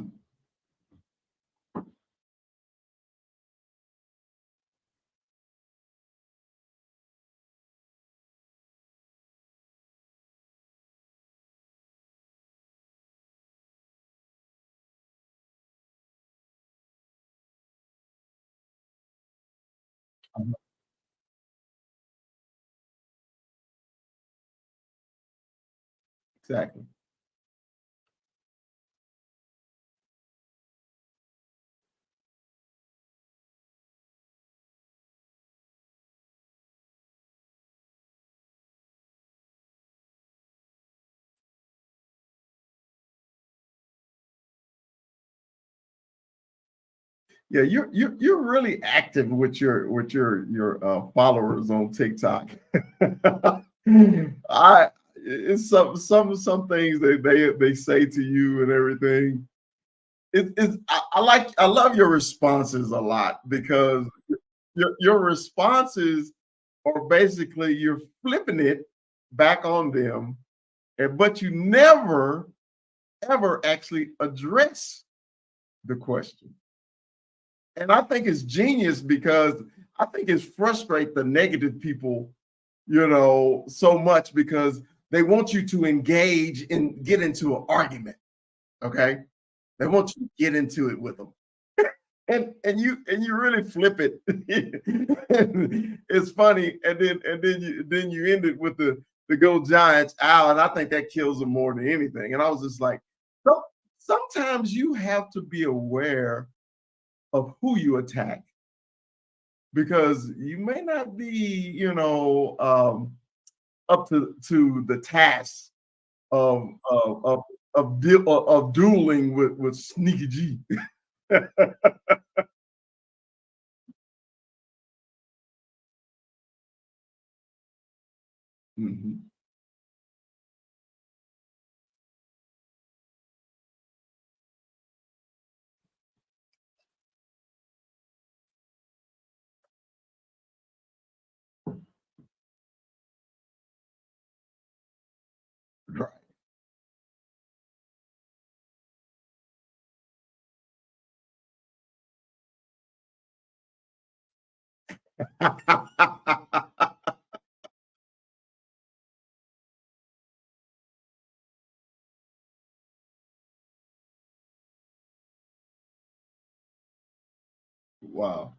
Uh-huh. Exactly. Yeah, you're really active with your followers on TikTok. I it's some things that they say to you and everything. I love your responses a lot because your responses are basically you're flipping it back on them, and but you never ever actually address the question. And I think it's genius because I think it's frustrate the negative people, so much because they want you to engage and get into an argument. Okay. They want you to get into it with them. And you really flip it. It's funny. And then you end it with the go Giants out. And I think that kills them more than anything. And I was just like, so sometimes you have to be aware of who you attack because you may not be, up to the task of of dueling with Sneaky G. Mhm. Right. Wow.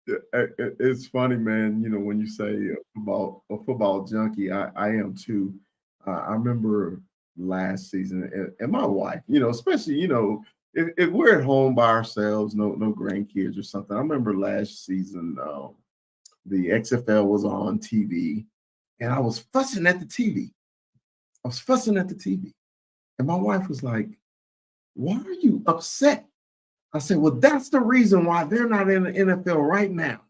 It's funny, man. You know, when you say a football junkie, I am too. I remember last season, and my wife, especially, if we're at home by ourselves, no grandkids or something. I remember last season, the XFL was on TV, and I was fussing at the TV. I was fussing at the TV, and my wife was like, "Why are you upset?" I said, "Well, that's the reason why they're not in the NFL right now."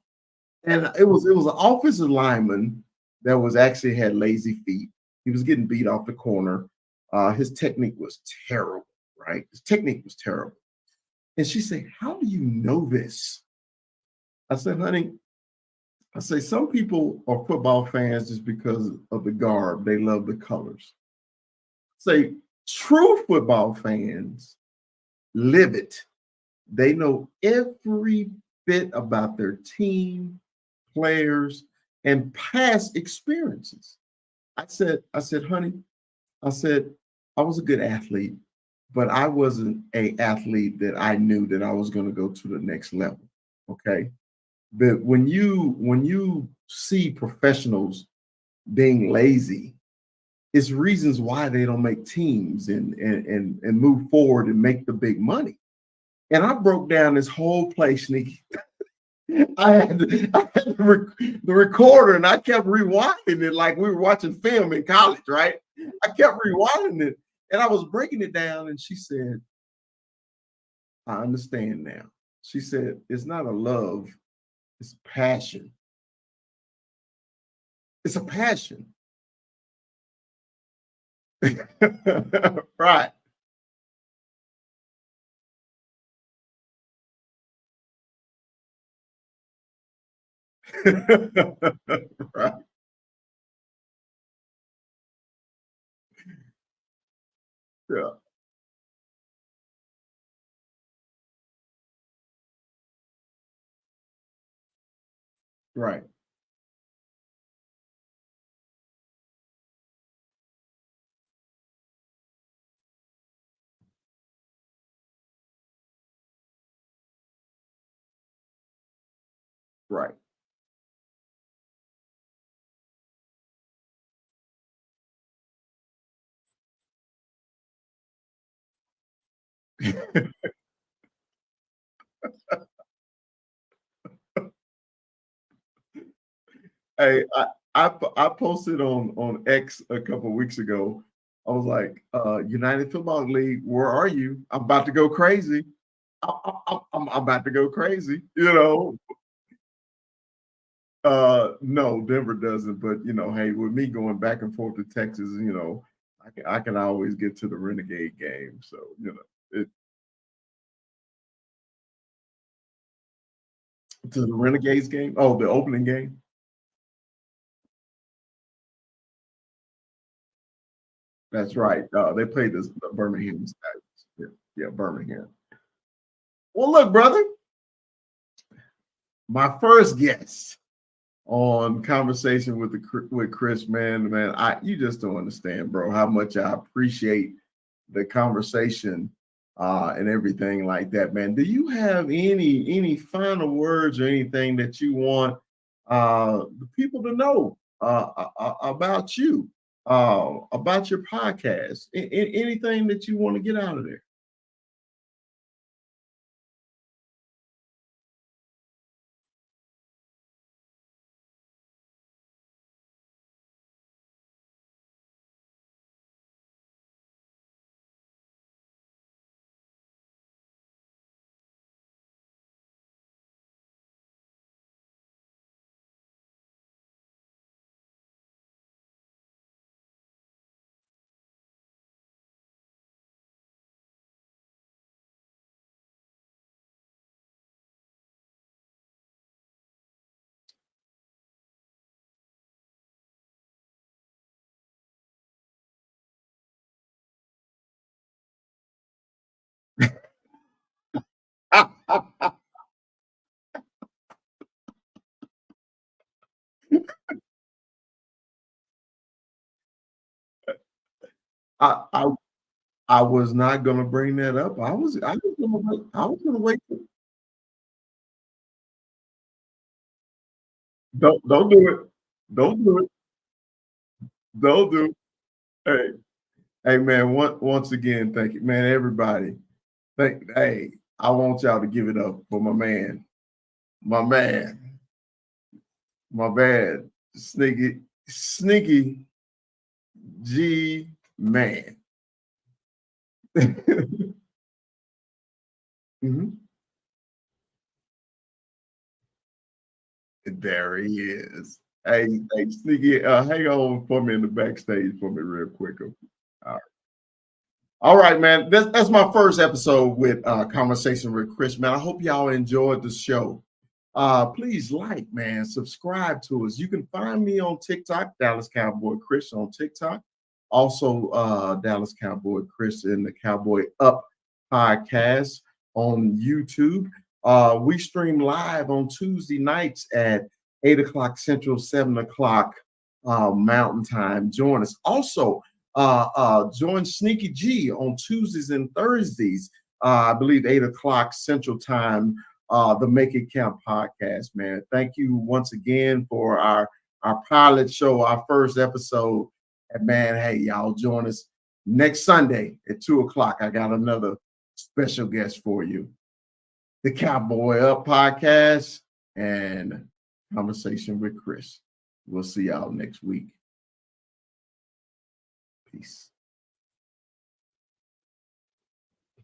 And it was an offensive lineman that was actually had lazy feet. He was getting beat off the corner. His technique was terrible, right? His technique was terrible. And she said, "How do you know this?" I said, "Honey, I say some people are football fans just because of the garb. They love the colors. Say true football fans live it. They know every bit about their team, players, and past experiences." I said, honey, I said, I was a good athlete, but I wasn't a athlete that I knew that I was going to go to the next level. Okay. But when you see professionals being lazy, it's reasons why they don't make teams and move forward and make the big money. And I broke down this whole play, Sneaky. I had the recorder and I kept rewinding it like we were watching film in college, right? I kept rewinding it and I was breaking it down. And she said, "I understand now." She said, "It's not a love, it's passion. It's a passion." Right. Right. Yeah. Right. Right. Hey, I posted on X a couple of weeks ago. I was like, United Football League, where are you? I'm about to go crazy. I'm about to go crazy. No, Denver doesn't. But hey, with me going back and forth to Texas, I can always get to the Renegade game. So it to the Renegades game. Oh, the opening game. That's right. They played the Birmingham Stallions. Yeah, yeah, Birmingham. Well, look, brother, my first guest on conversation with Chris, man, I you just don't understand, bro, how much I appreciate the conversation. and everything like that, man. Do you have any final words or anything that you want the people to know about you, about your podcast? Anything that you want to get out of there? I, I I was not gonna bring that up. I was gonna wait. Don't do it. Don't do it. Don't do it. Hey, hey man, once again, thank you, man. Everybody, hey, I want y'all to give it up for my man, my bad, sneaky G man. Mhm. There he is. Hey, Sneaky, hang on for me in the backstage for me real quick. All right, man. That's my first episode with Conversation with Chris, man. I hope y'all enjoyed the show. Please like, man, subscribe to us. You can find me on TikTok, Dallas Cowboy Chris on TikTok. Also, Dallas Cowboy Chris in the Cowboy Up podcast on YouTube. We stream live on Tuesday nights at 8 o'clock Central, 7 o'clock Mountain Time. Join us. Also, join Sneaky G on Tuesdays and Thursdays. I believe 8 o'clock Central Time. The Make It Count podcast, man. Thank you once again for our pilot show, our first episode. And man, hey, y'all join us next Sunday at 2 o'clock. I got another special guest for you. The Cowboy Up podcast and Conversation with Chris. We'll see y'all next week. Peace.